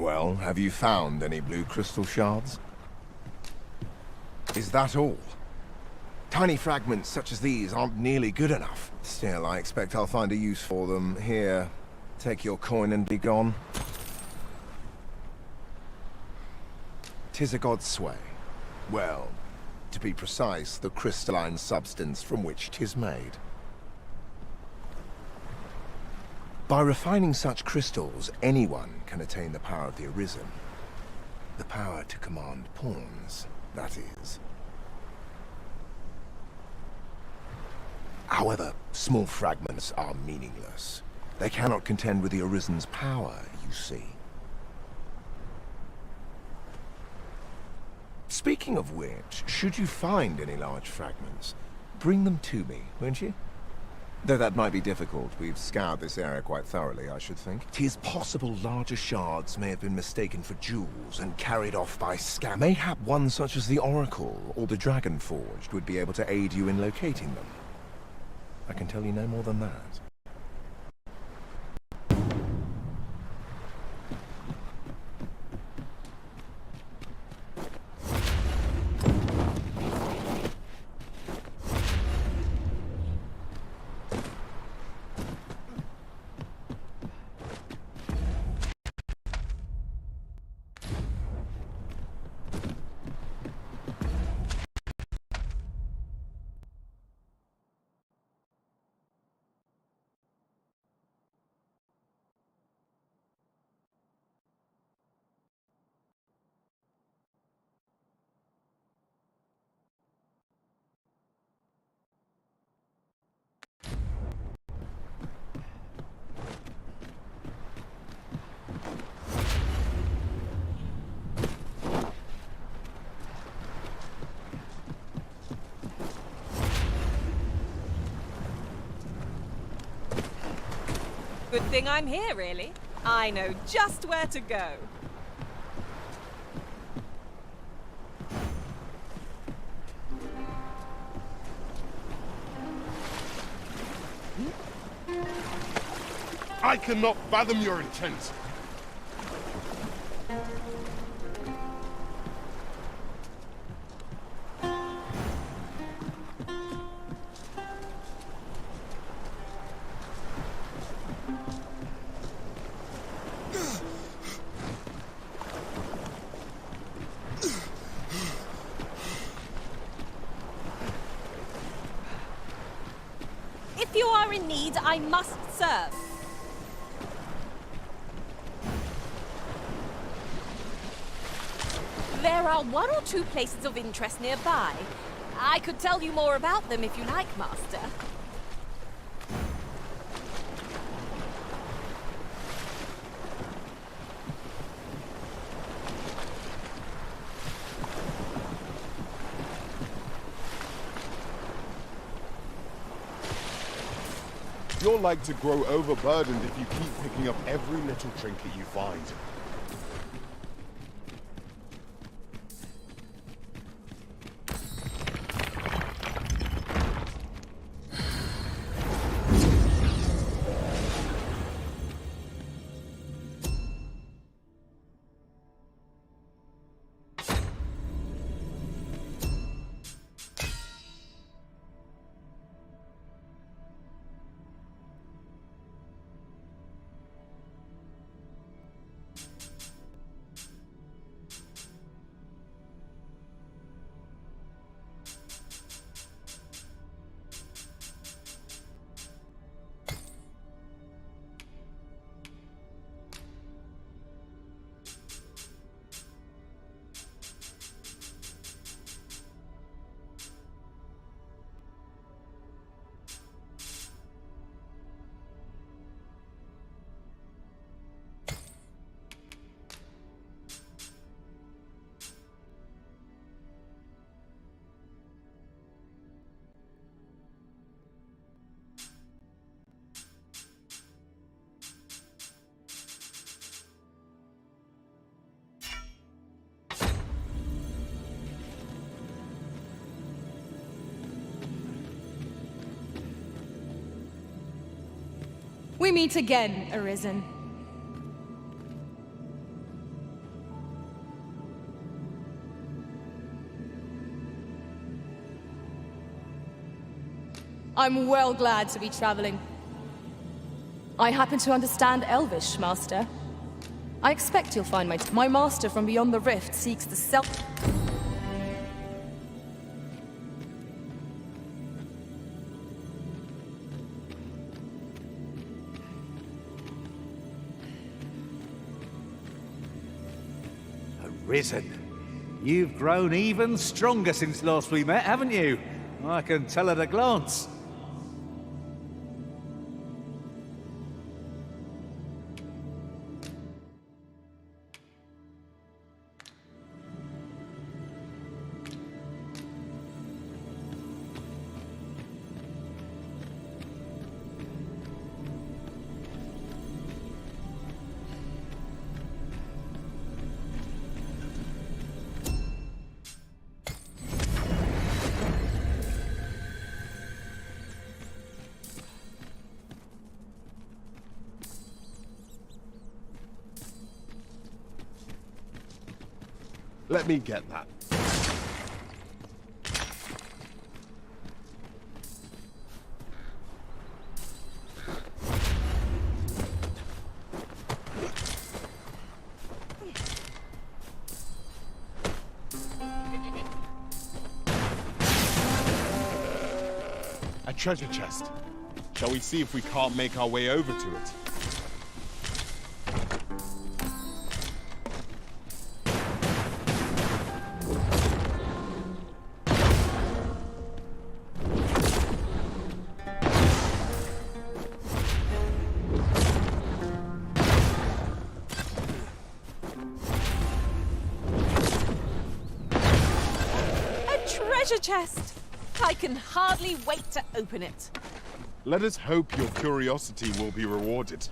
Well, have you found any blue crystal shards? Is that all? Tiny fragments such as these aren't nearly good enough. Still, I expect I'll find a use for them. Here, take your coin and be gone. 'Tis a god's sway. Well, to be precise, the crystalline substance from which 'tis made. By refining such crystals, anyone can attain the power of the Arisen. The power to command pawns, that is. However, small fragments are meaningless. They cannot contend with the Arisen's power, you see. Speaking of which, should you find any large fragments, bring them to me, won't you? Though that might be difficult, we've scoured this area quite thoroughly, I should think. 'Tis possible larger shards may have been mistaken for jewels and carried off by scam. Mayhap one such as the Oracle or the Dragon Forged would be able to aid you in locating them. I can tell you no more than that. Good thing I'm here, really. I know just where to go. I cannot fathom your intent. If you are in need, I must serve. There are one or two places of interest nearby. I could tell you more about them if you like, Master. You're like to grow overburdened if you keep picking up every little trinket you find. We meet again, Arisen. I'm well glad to be traveling. I happen to understand Elvish, Master. I expect you'll find my master from beyond the rift seeks the self... Arisen. You've grown even stronger since last we met, haven't you? I can tell at a glance. Let me get that. A treasure chest. Shall we see if we can't make our way over to it? Treasure chest! I can hardly wait to open it. Let us hope your curiosity will be rewarded.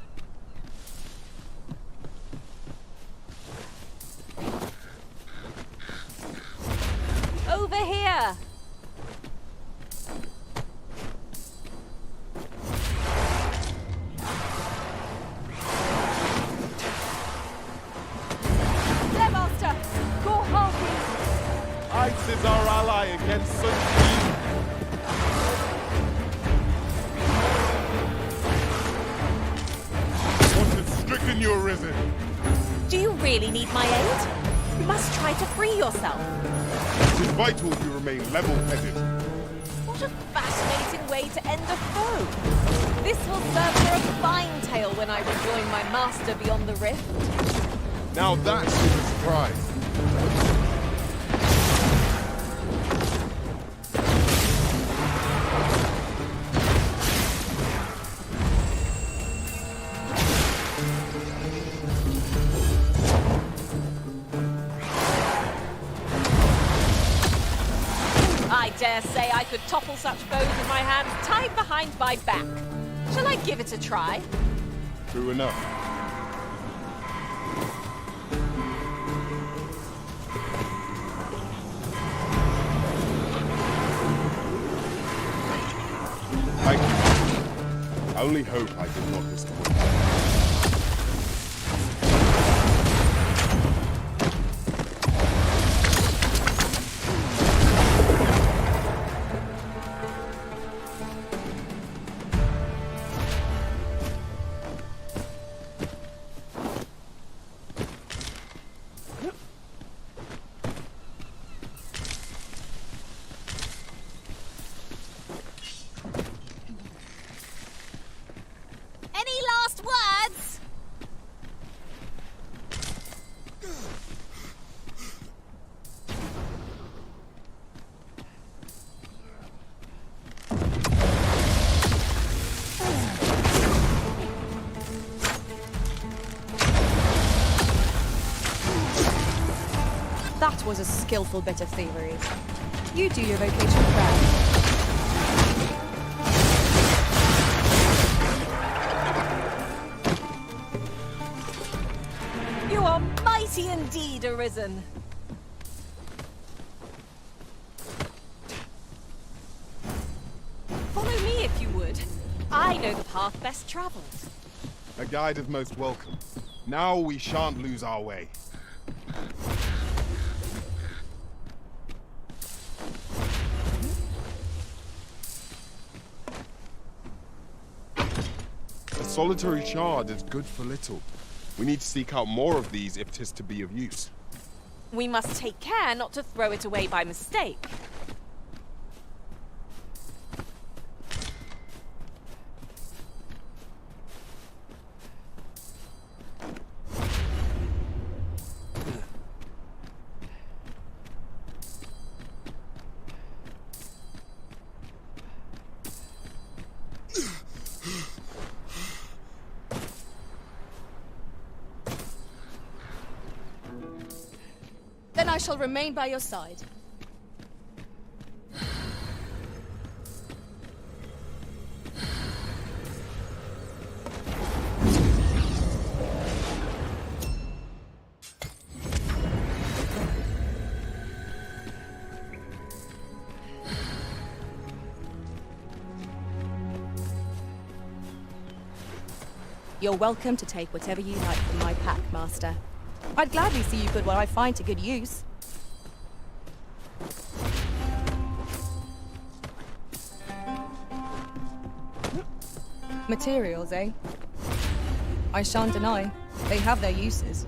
Over here! There, Master! Go harpies! Ice is our ally against such evil. What has stricken you, Arisen? Do you really need my aid? You must try to free yourself. It is vital you remain level-headed. What a fascinating way to end a foe. This will serve for a fine tale when I rejoin my master beyond the rift. Now that's a surprise. I dare say I could topple such foes with my hands tied behind my back. Shall I give it a try? True enough. Thank you. I only hope I did not disappoint you. That was a skillful bit of thievery. You do your vocation proud. You are mighty indeed, Arisen. Follow me if you would. I know the path best traveled. A guide is most welcome. Now we shan't lose our way. solitary shard is good for little. We need to seek out more of these if 'tis to be of use. We must take care not to throw it away by mistake. Then I shall remain by your side. You're welcome to take whatever you like from my pack, Master. I'd gladly see you put what I find to good use. Materials, eh? I shan't deny. They have their uses.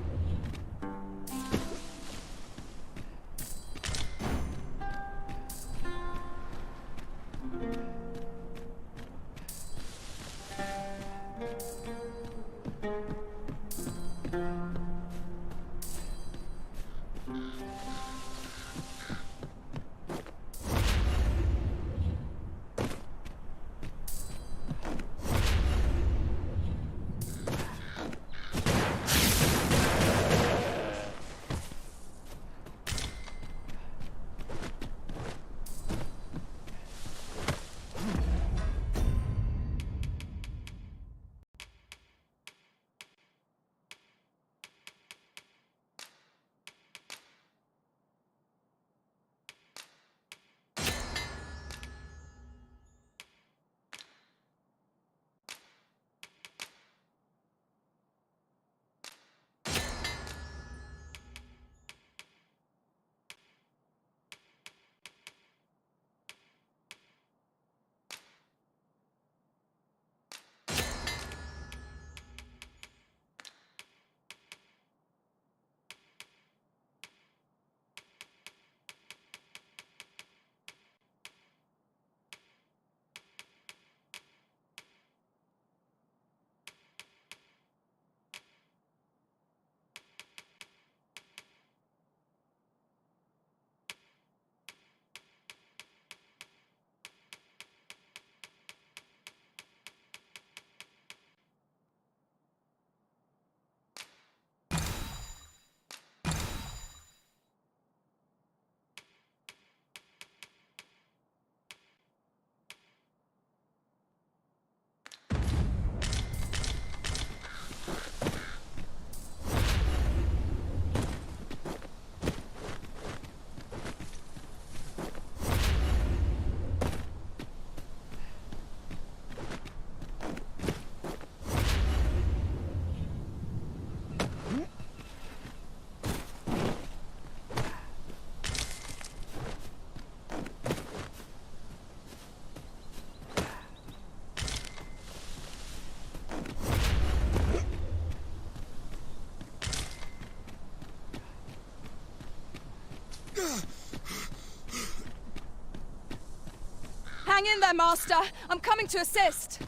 Hang in there, Master. I'm coming to assist.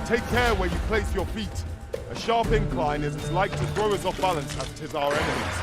Take care where you place your feet. A sharp incline is as like to throw us off balance as 'tis our enemies.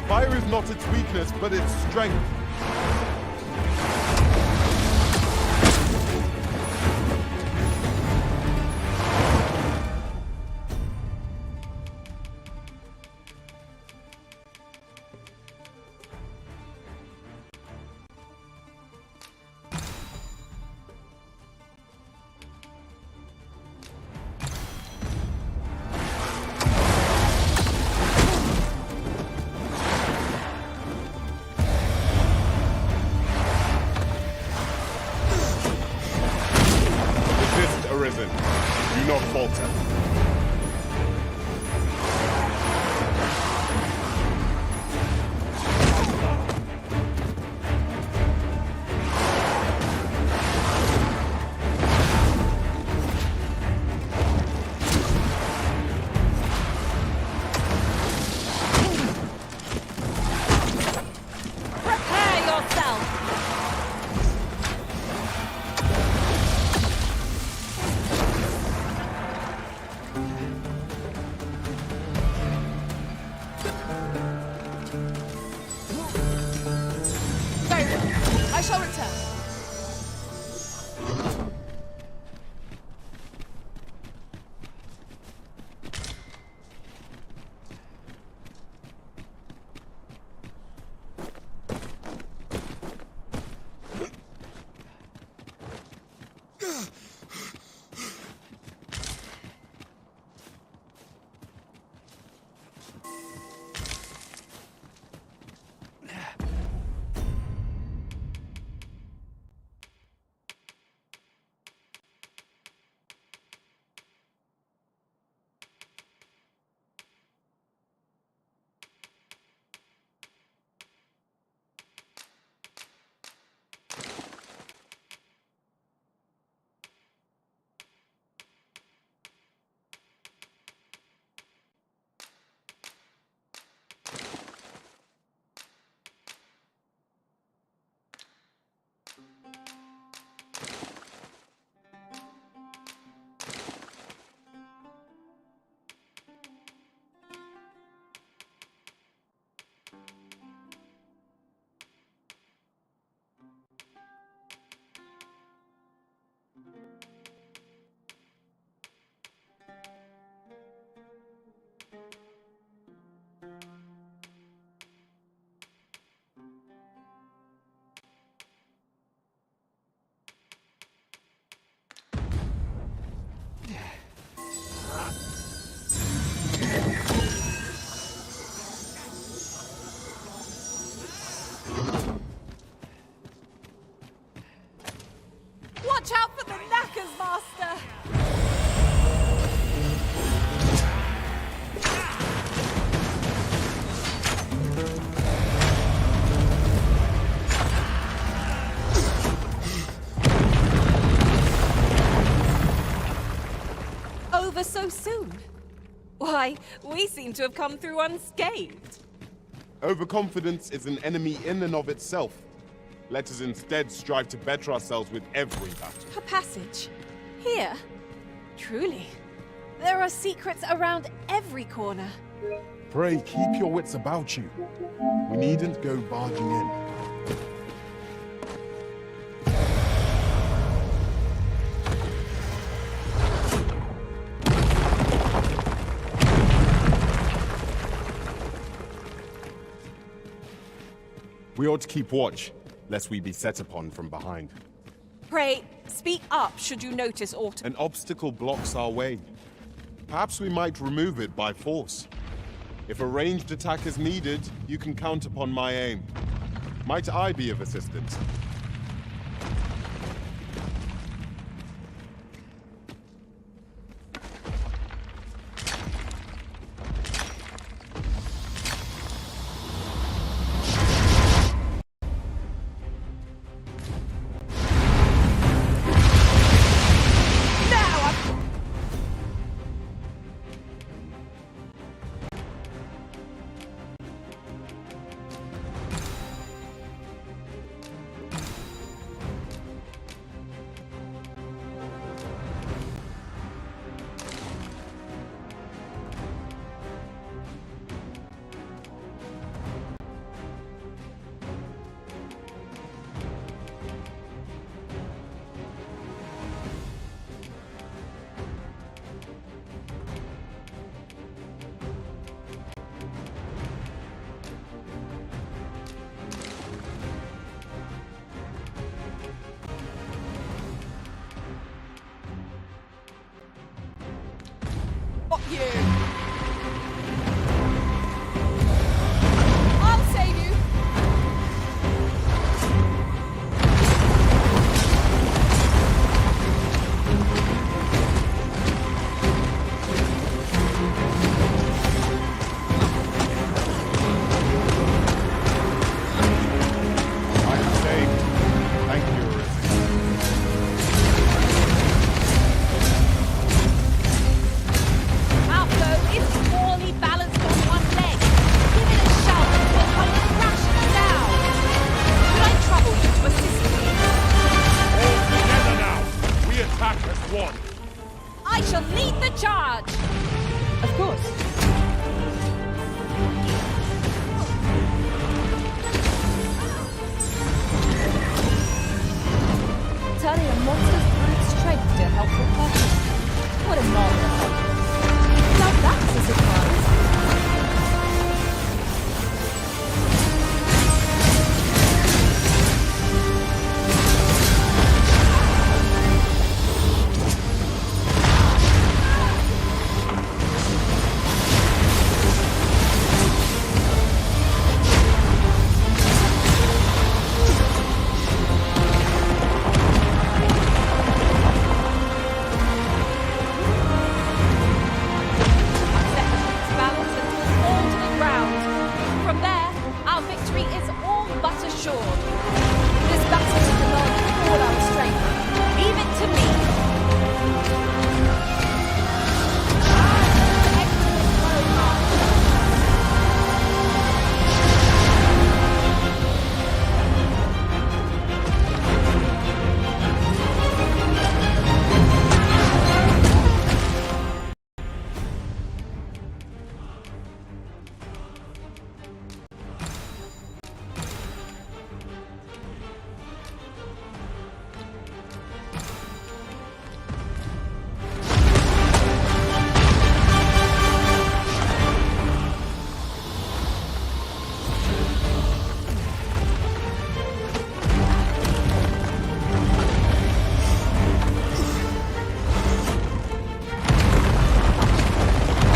Fire is not its weakness, but its strength. Arisen. Do not falter. Prepare yourself! Very well. I shall return. Watch out for the knackers, Master! Over so soon? Why, we seem to have come through unscathed. Overconfidence is an enemy in and of itself. Let us instead strive to better ourselves with every battle. A passage? Here? Truly. There are secrets around every corner. Pray, keep your wits about you. We needn't go barging in. We ought to keep watch, lest we be set upon from behind. Pray, Speak up should you notice aught. An obstacle blocks our way. Perhaps we might remove it by force. If a ranged attack is needed, you can count upon my aim. Might I be of assistance? Fuck you! I'll save you! I am saved. Thank you, Arisen. Outflow is poorly balanced on one leg. Give it a shout and it will come crashing down. Could I trouble you to assist me? All together now! We attack as one! I shall lead the charge! Of course. Turning a monster's brute strength to a helpful purpose. What a marvelous idea. Now that's a surprise. Balance and will fall to the ground. From there, our victory is all but assured. This battle is demanding all our strength. Leave it to me.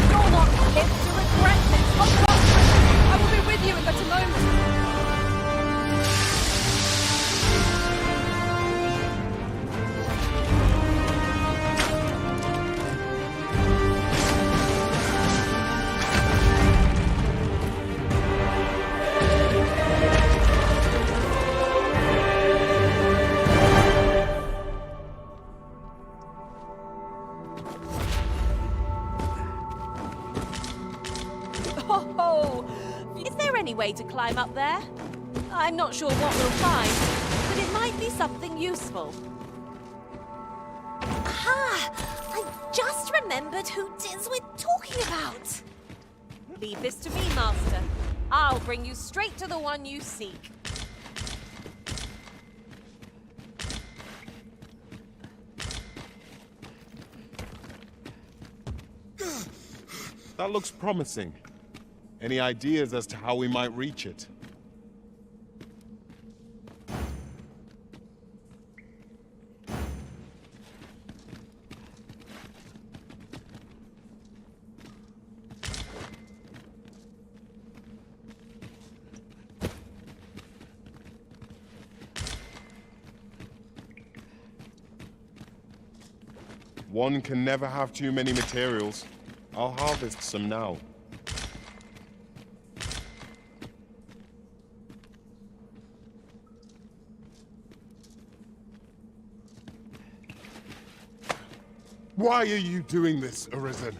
You're not fit to regret this. On the contrary, I will be with you in but a moment. Oh, is there any way to climb up there? I'm not sure what we'll find, but it might be something useful. Aha! I just remembered who 'tis we're talking about. Leave this to me, Master. I'll bring you straight to the one you seek. That looks promising. Any ideas as to how we might reach it? One can never have too many materials. I'll harvest some now. Why are you doing this, Arisen?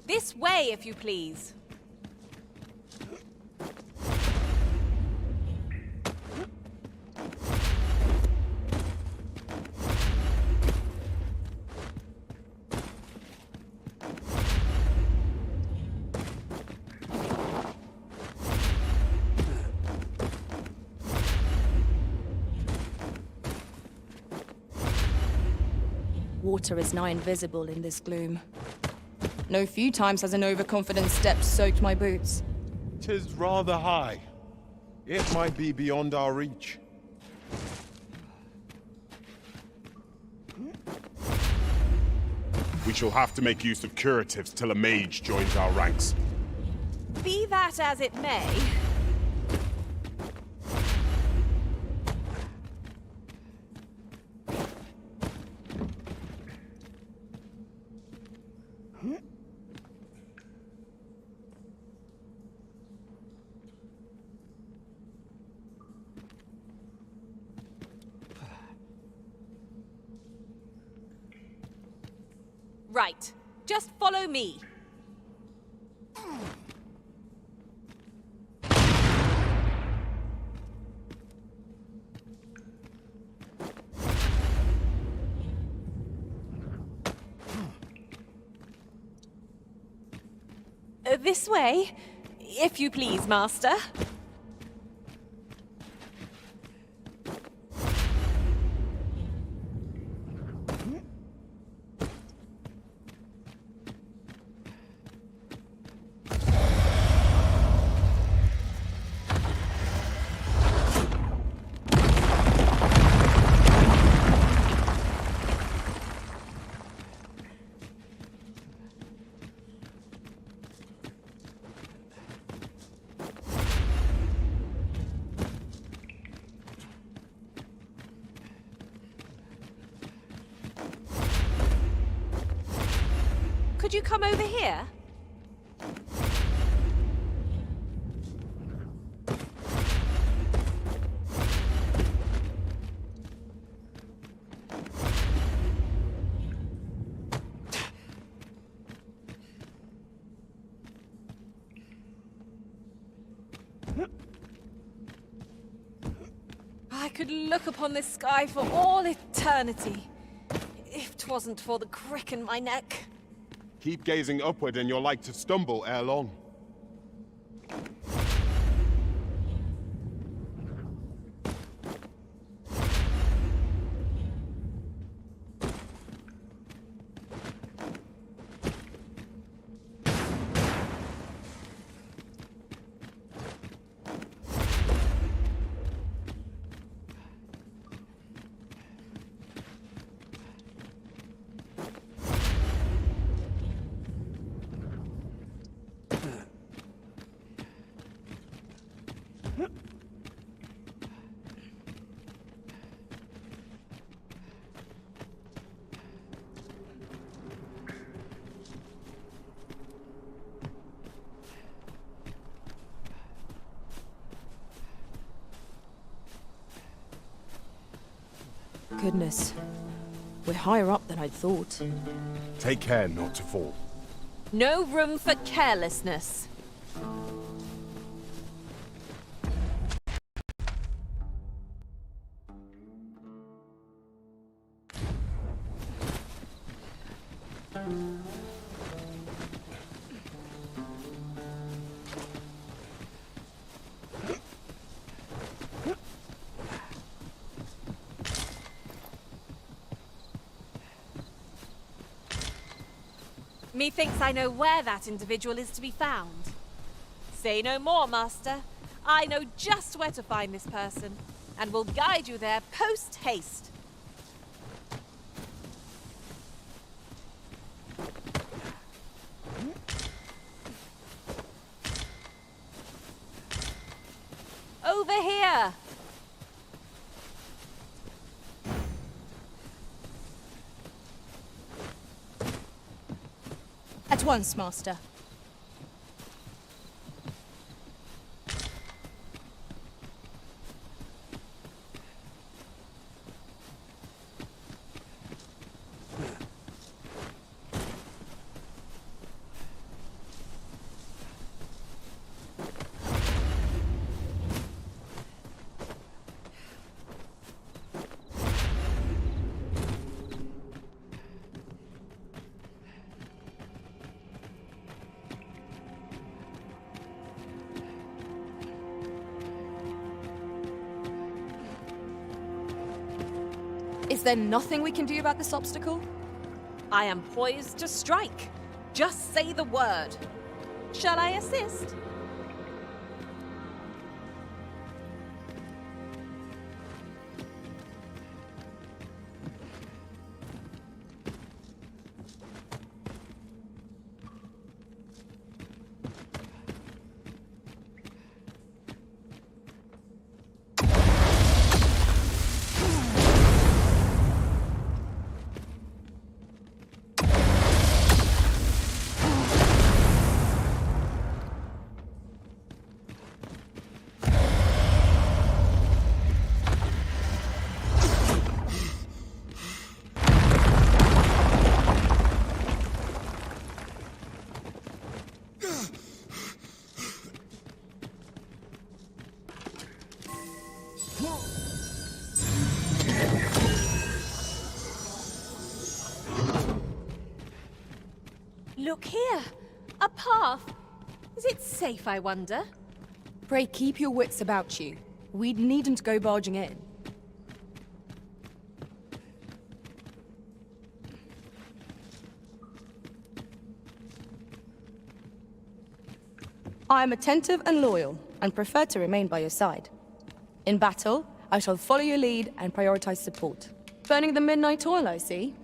This way, if you please. Water is nigh invisible in this gloom. No few times has an overconfident step soaked my boots. 'Tis rather high. It might be beyond our reach. We shall have to make use of curatives till a mage joins our ranks. Be that as it may. Right. Just follow me. This way, if you please, Master. Could you come over here? I could look upon this sky for all eternity, if 'twasn't for the crick in my neck. Keep gazing upward and you're like to stumble ere long. Goodness. We're higher up than I'd thought. Take care not to fall. No room for carelessness. Methinks I know where that individual is to be found. Say no more, Master. I know just where to find this person, and will guide you there post-haste. Over here! At once, Master. Is there nothing we can do about this obstacle? I am poised to strike. Just say the word. Shall I assist? Look here! A path! Is it safe, I wonder? Pray keep your wits about you. We needn't go barging in. I am attentive and loyal, and prefer to remain by your side. In battle, I shall follow your lead and prioritize support. Burning the midnight oil, I see.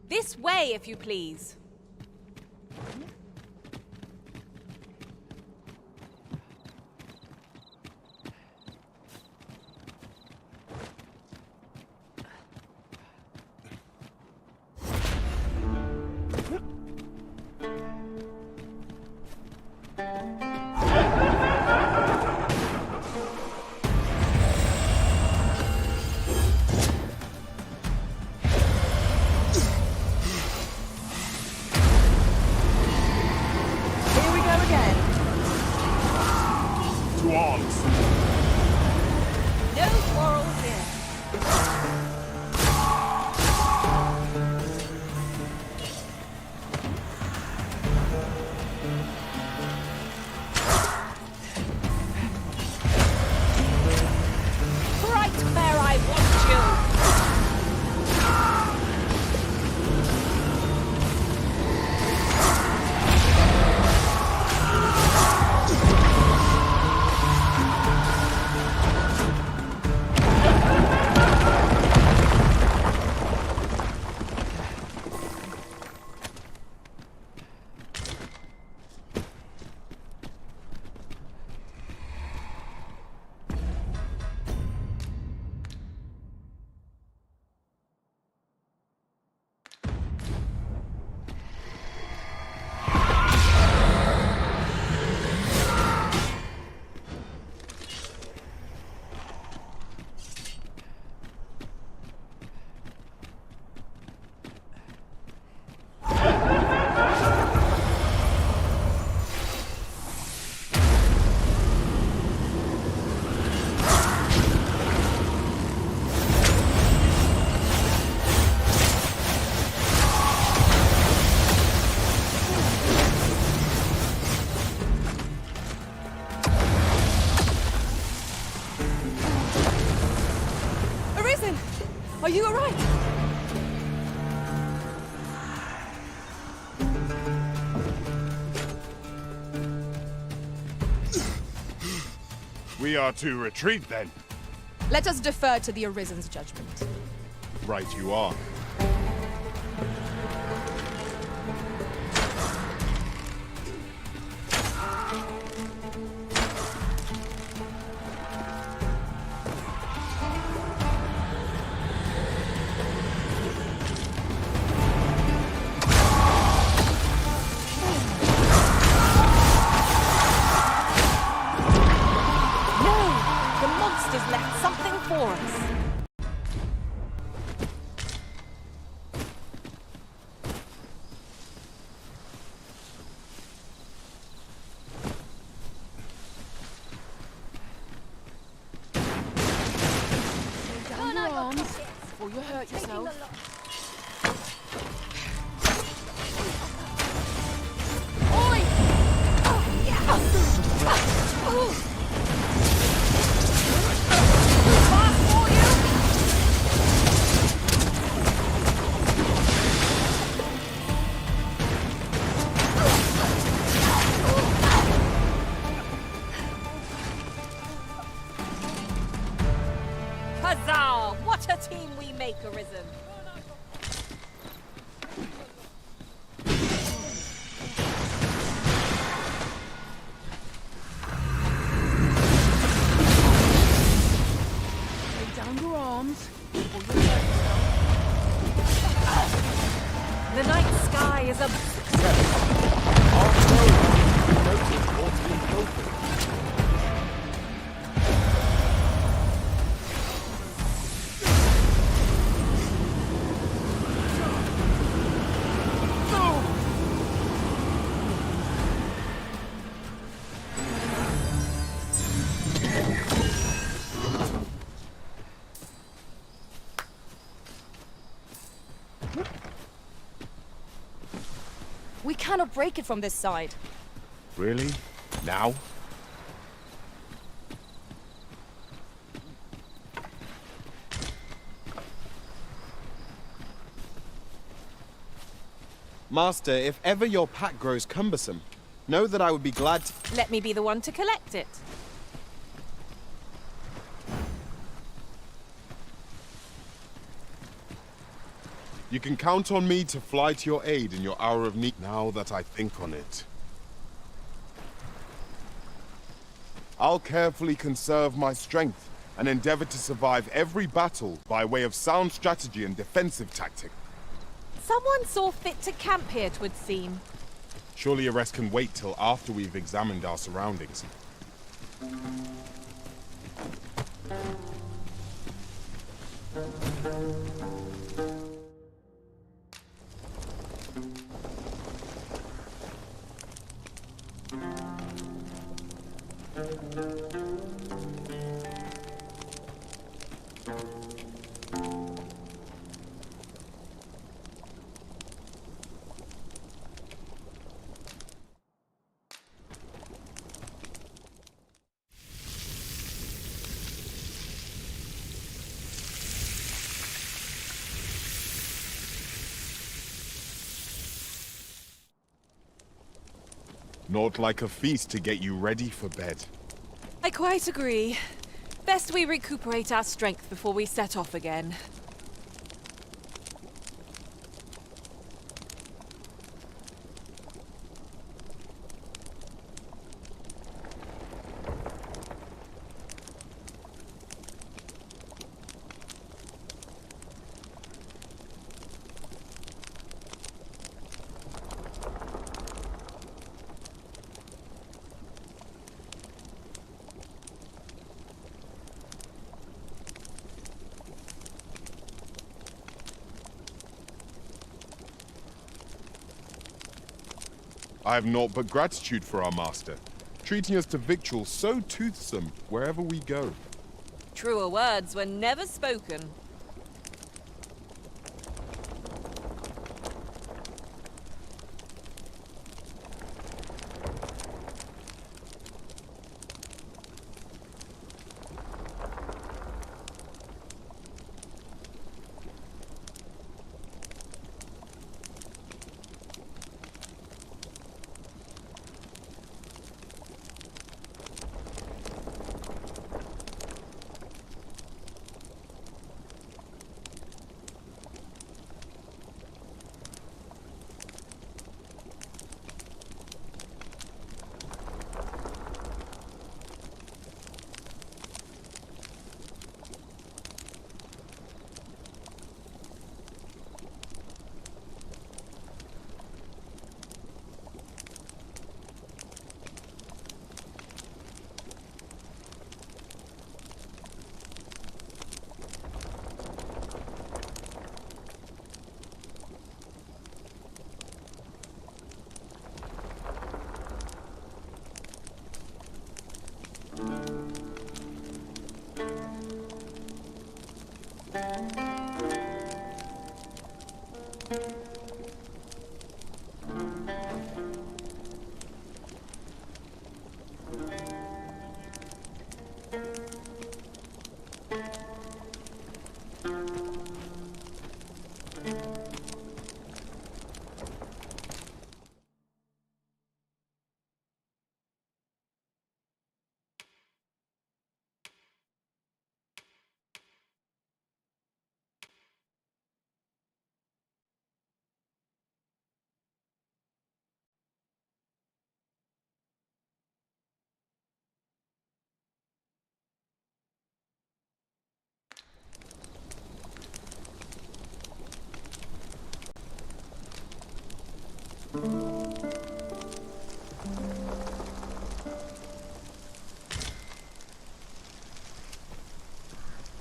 This way, if you please. Arisen! Are you alright? We are to retreat then. Let us defer to the Arisen's judgment. Right you are. Before you hurt yourself. Huzzah! What a team we make, Arisen! Lay down your arms. The night sky is a... We cannot break it from this side. Really? Now? Master, if ever your pack grows cumbersome, know that I would be glad to... Let me be the one to collect it. You can count on me to fly to your aid in your hour of need, now that I think on it. I'll carefully conserve my strength and endeavor to survive every battle by way of sound strategy and defensive tactic. Someone saw fit to camp here, 'twould seem. Surely a rest can wait till after we've examined our surroundings. Not like a feast to get you ready for bed. I quite agree. Best we recuperate our strength before we set off again. I have naught but gratitude for our master, treating us to victuals so toothsome wherever we go. Truer words were never spoken.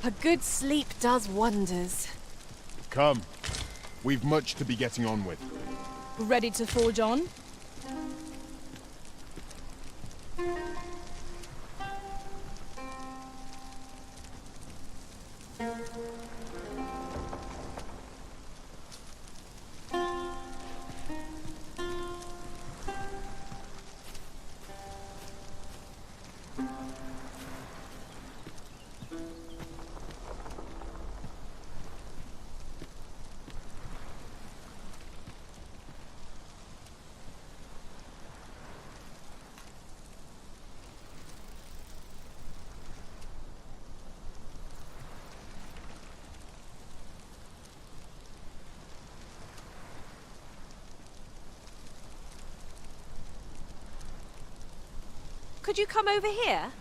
A good sleep does wonders. Come. We've much to be getting on with. Ready to forge on? Could you come over here?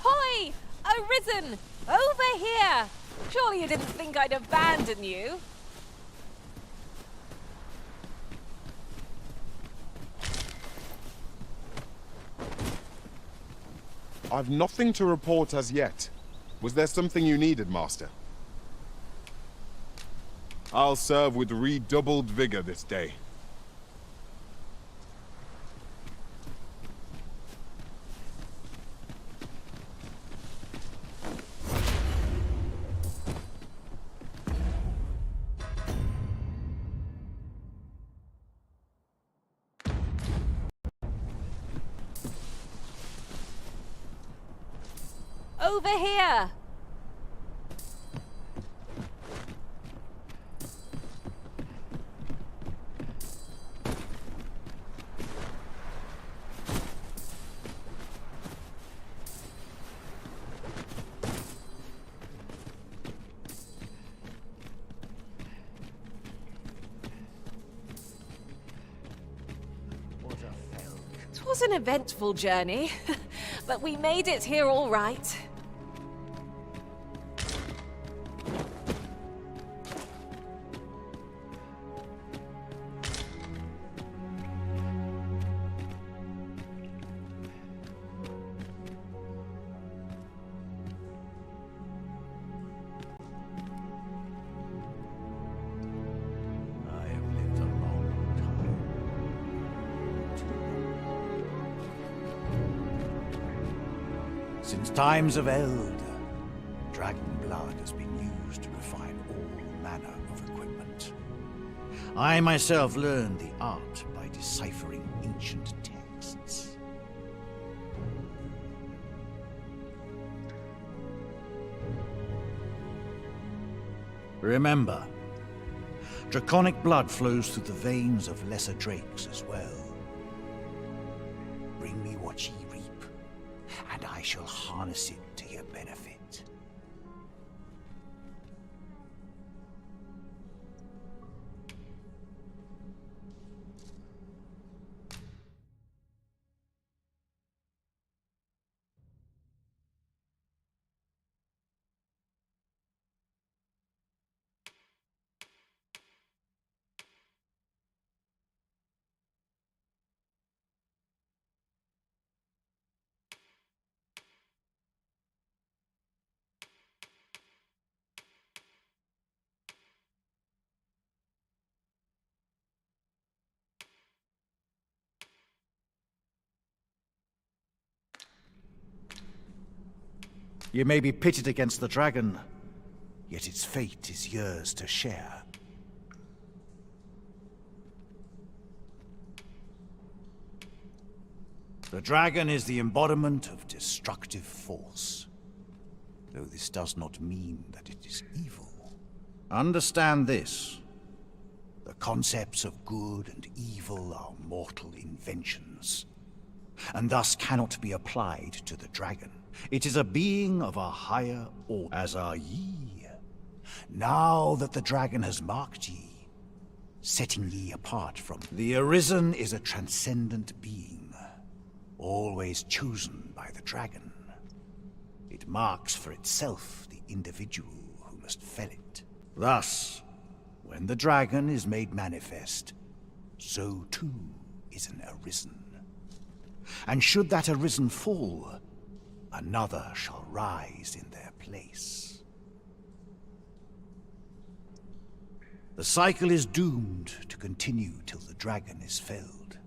Hoy! Arisen! Over here! Surely you didn't think I'd abandon you? I've nothing to report as yet. Was there something you needed, Master? I'll serve with redoubled vigor this day. Over here! It was an eventful journey, but we made it here all right. Since times of eld, dragon blood has been used to refine all manner of equipment. I myself learned the art by deciphering ancient texts. Remember, draconic blood flows through the veins of lesser drakes as well. Bring me what ye reap, and I shall harness it to your benefit. You may be pitted against the dragon, yet its fate is yours to share. The dragon is the embodiment of destructive force, though this does not mean that it is evil. Understand this. The concepts of good and evil are mortal inventions, and thus cannot be applied to the dragon. It is a being of a higher order, as are ye. Now that the dragon has marked ye, setting ye apart from the Arisen is a transcendent being, always chosen by the dragon. It marks for itself the individual who must fell it. Thus, when the dragon is made manifest, so too is an Arisen. And should that Arisen fall, another shall rise in their place. The cycle is doomed to continue till the dragon is felled,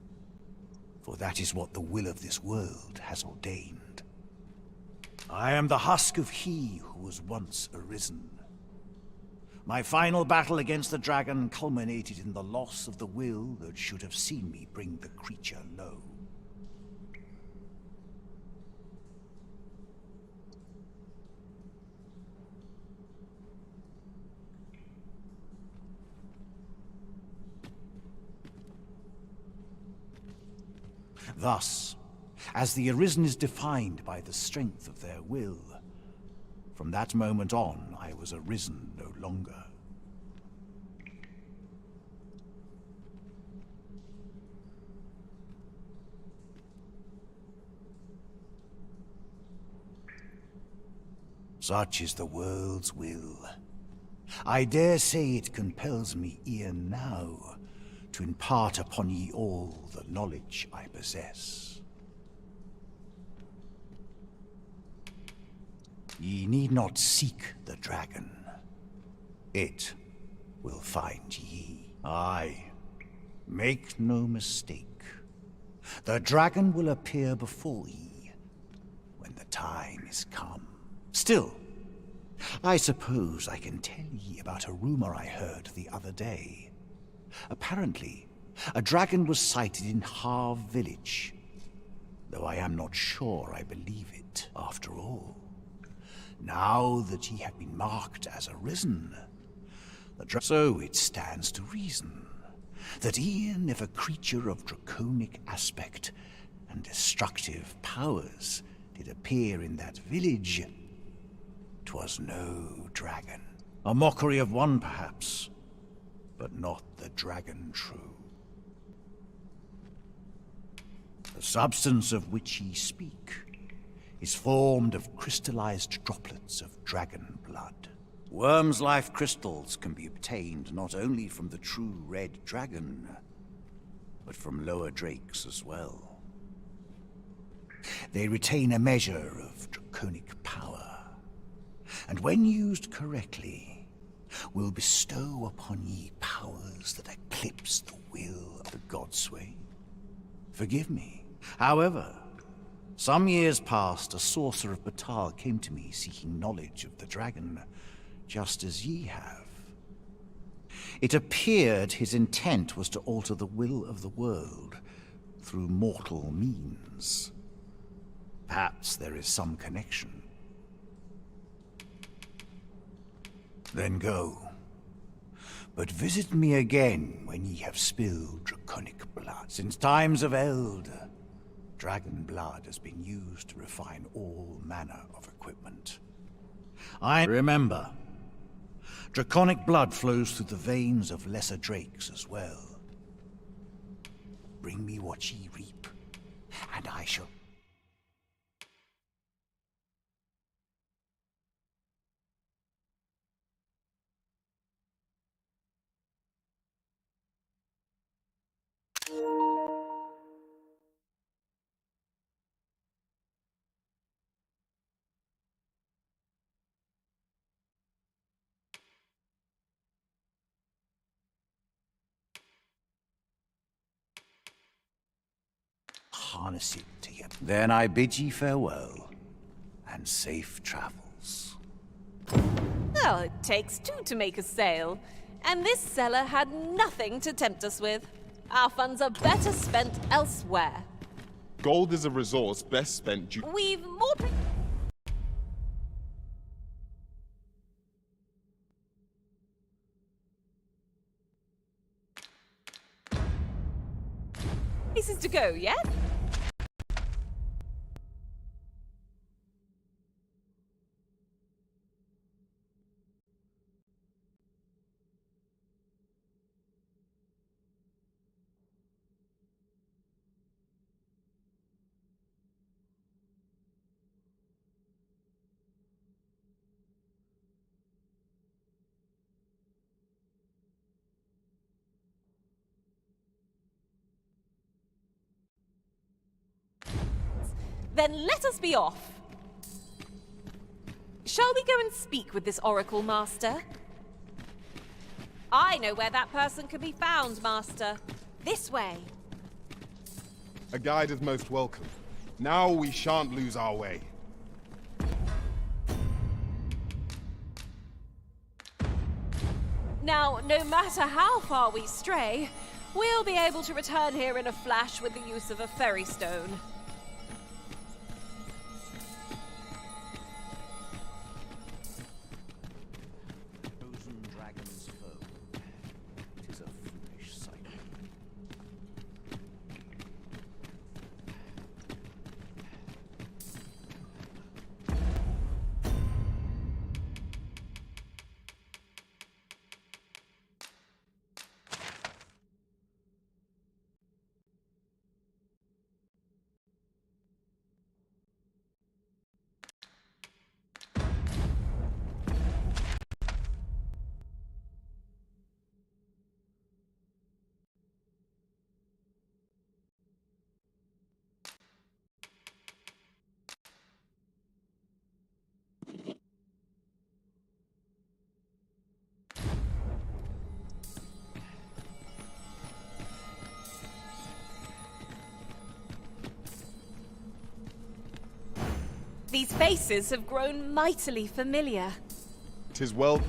for that is what the will of this world has ordained. I am the husk of he who was once Arisen. My final battle against the dragon culminated in the loss of the will that should have seen me bring the creature low. Thus, as the Arisen is defined by the strength of their will, from that moment on, I was Arisen no longer. Such is the world's will. I dare say it compels me e'en now to impart upon ye all the knowledge I possess. Ye need not seek the dragon. It will find ye. Aye, make no mistake. The dragon will appear before ye when the time is come. Still, I suppose I can tell ye about a rumor I heard the other day. Apparently, a dragon was sighted in Harv village, though I am not sure I believe it, after all. Now that ye have been marked as Arisen, so it stands to reason that e'en if a creature of draconic aspect and destructive powers did appear in that village, 'twas no dragon. A mockery of one, perhaps, but not the dragon true. The substance of which ye speak is formed of crystallized droplets of dragon blood. Worm's life crystals can be obtained not only from the true red dragon, but from lower drakes as well. They retain a measure of draconic power, and when used correctly, will bestow upon ye powers that eclipse the will of the Godsway. Forgive me. However, some years past, a sorcerer of Batal came to me seeking knowledge of the dragon, just as ye have. It appeared his intent was to alter the will of the world through mortal means. Perhaps there is some connection. Then go. But visit me again when ye have spilled draconic blood. Since times of Eld, dragon blood has been used to refine all manner of equipment. I remember, draconic blood flows through the veins of lesser drakes as well. Bring me what ye reap, and I shall... harness it to you. Then I bid ye farewell, and safe travels. Well, it takes two to make a sale. And this cellar had nothing to tempt us with. Our funds are better spent elsewhere. Gold is a resource best spent due. We've more places to go, yeah? Then let us be off. Shall we go and speak with this Oracle Master? I know where that person can be found, Master. This way. A guide is most welcome. Now we shan't lose our way. Now, no matter how far we stray, we'll be able to return here in a flash with the use of a ferry stone. Frozen dragon's foe. It is a foolish sight. These faces have grown mightily familiar. 'Tis well.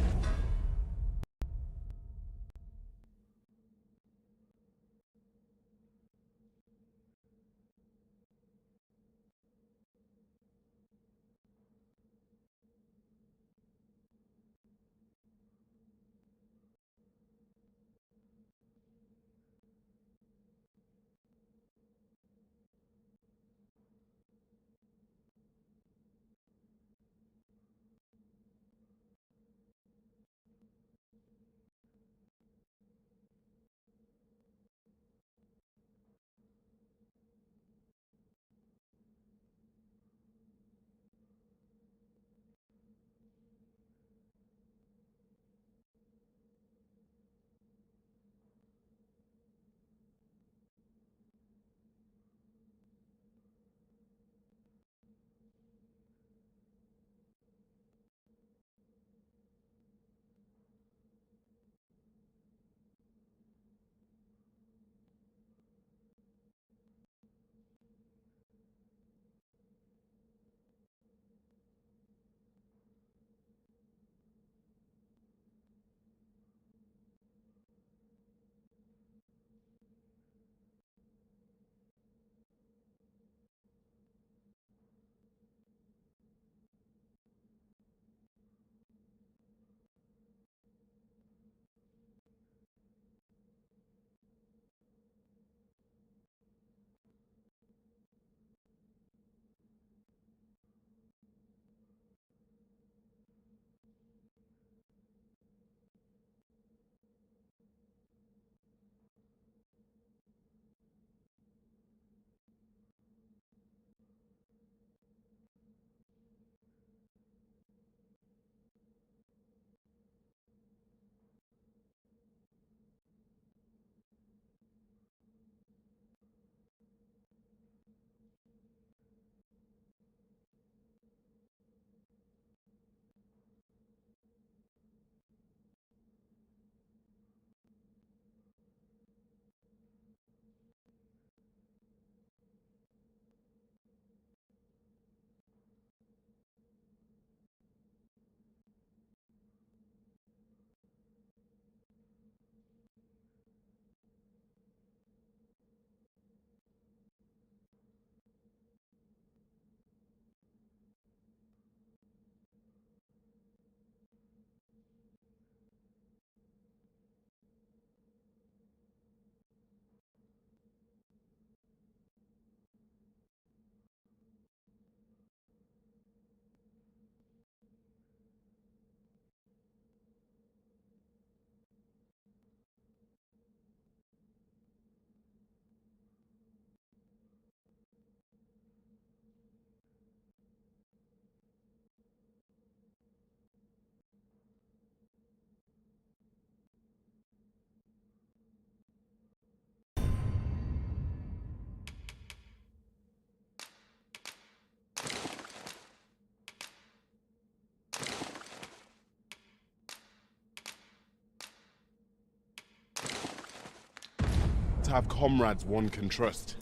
to have comrades one can trust.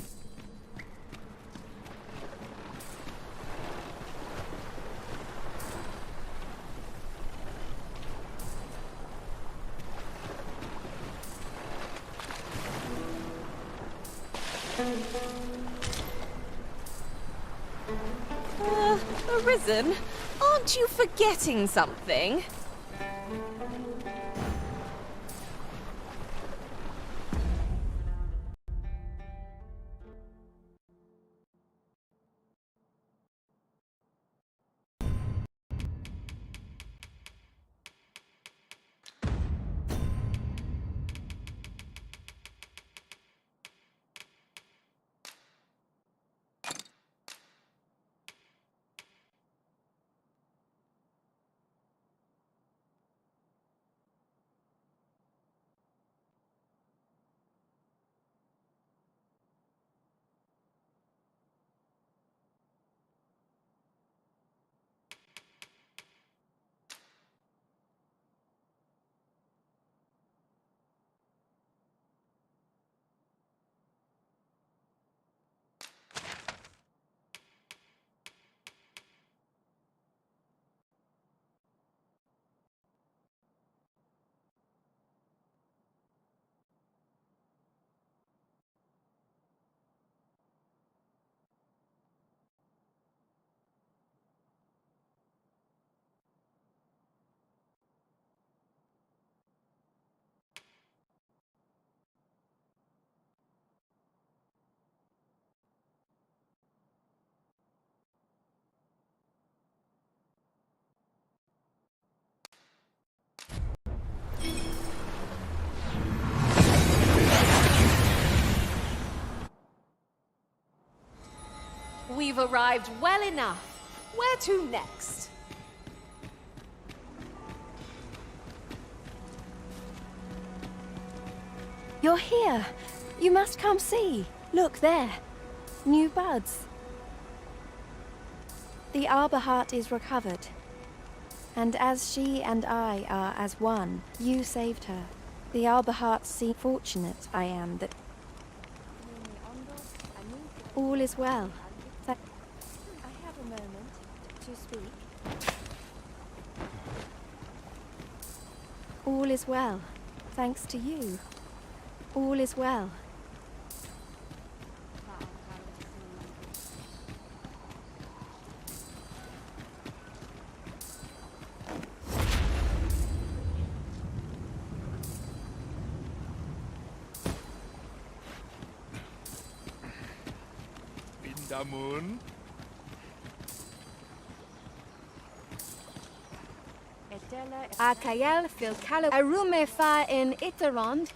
Arisen, aren't you forgetting something? We've arrived well enough. Where to next? You're here. You must come see. Look there. New buds. The Arbor Heart is recovered. And as she and I are as one, you saved her. The Arbor Heart see fortunate I am that all is well. I have a moment to speak. All is well, thanks to you. All is well. Pindamun. Akael fil calo arume fa in Iterond.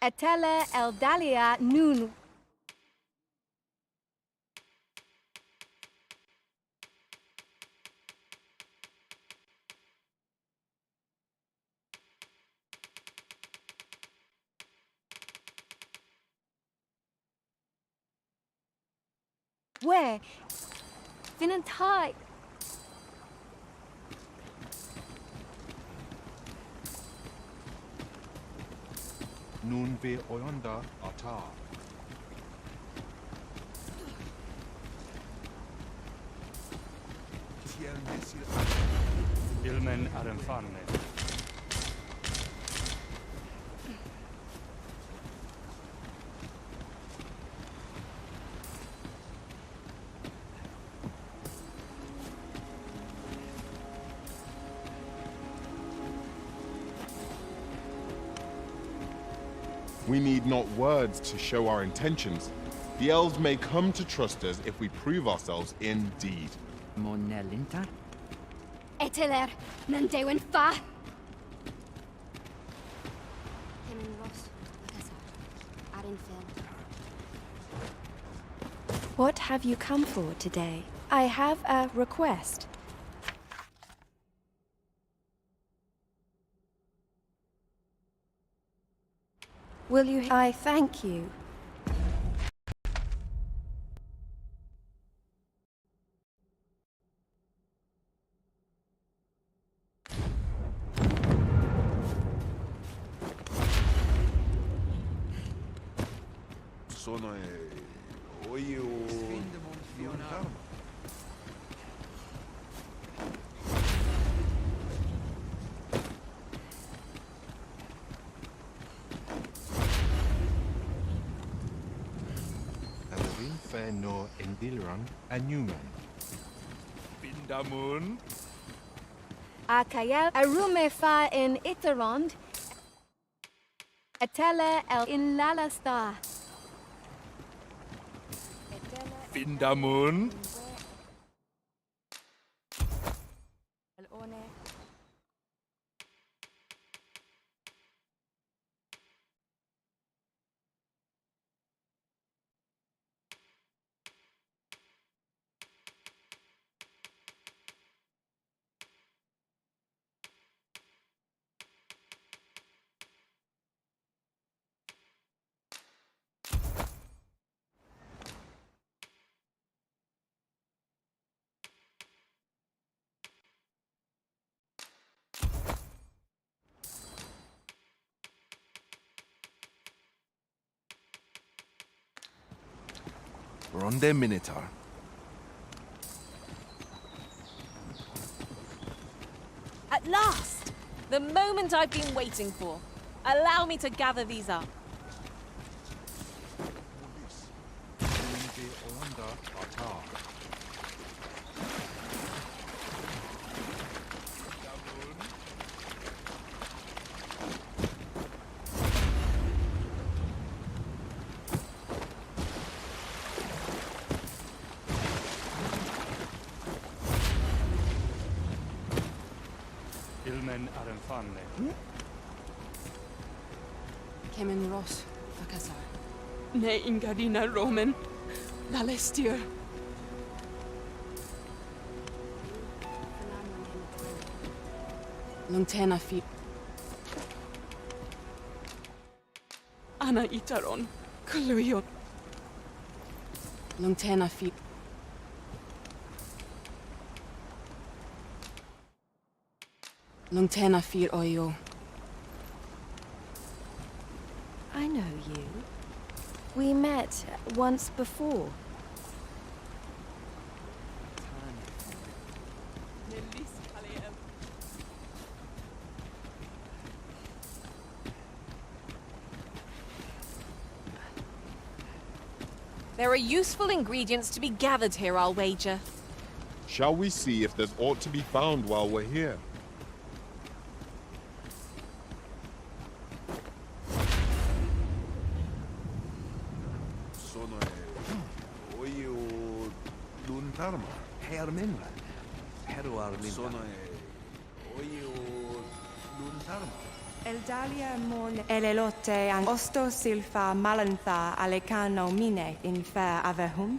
Etele Eldalia Nun. Where? Vinantai. Nun ve oyanda ata. Ilmen Arenfarne. We need not words to show our intentions. The elves may come to trust us if we prove ourselves indeed. Monelinta? Eteler Nandewen fa. What have you come for today? I have a request. Will you? I thank you. Sono io lontano. Alvin Fënor Endilran a Newman. Bindamun. Akayel arume fa in Itarond. Atela el in Lalasta. Bindamun. Ronde Minotaur. At last! The moment I've been waiting for. Allow me to gather these up. Ilmen Arenfanne. Kemen Ross, Fakasar. Ne Ingadina Roman. Lalestir. Lungtena fi. Ana Itaron. Kuluyo. Lungtena fi. Lungtena fir oyo. I know you. We met once before. There are useful ingredients to be gathered here, I'll wager. Shall we see if there's aught to be found while we're here? Sono io lontano. Herminla. Hero Arminla. Sono io lontano. Eldalia mon elelote an osto silfa malantha alecano mine in fair avehum.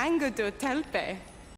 Angudu telpe.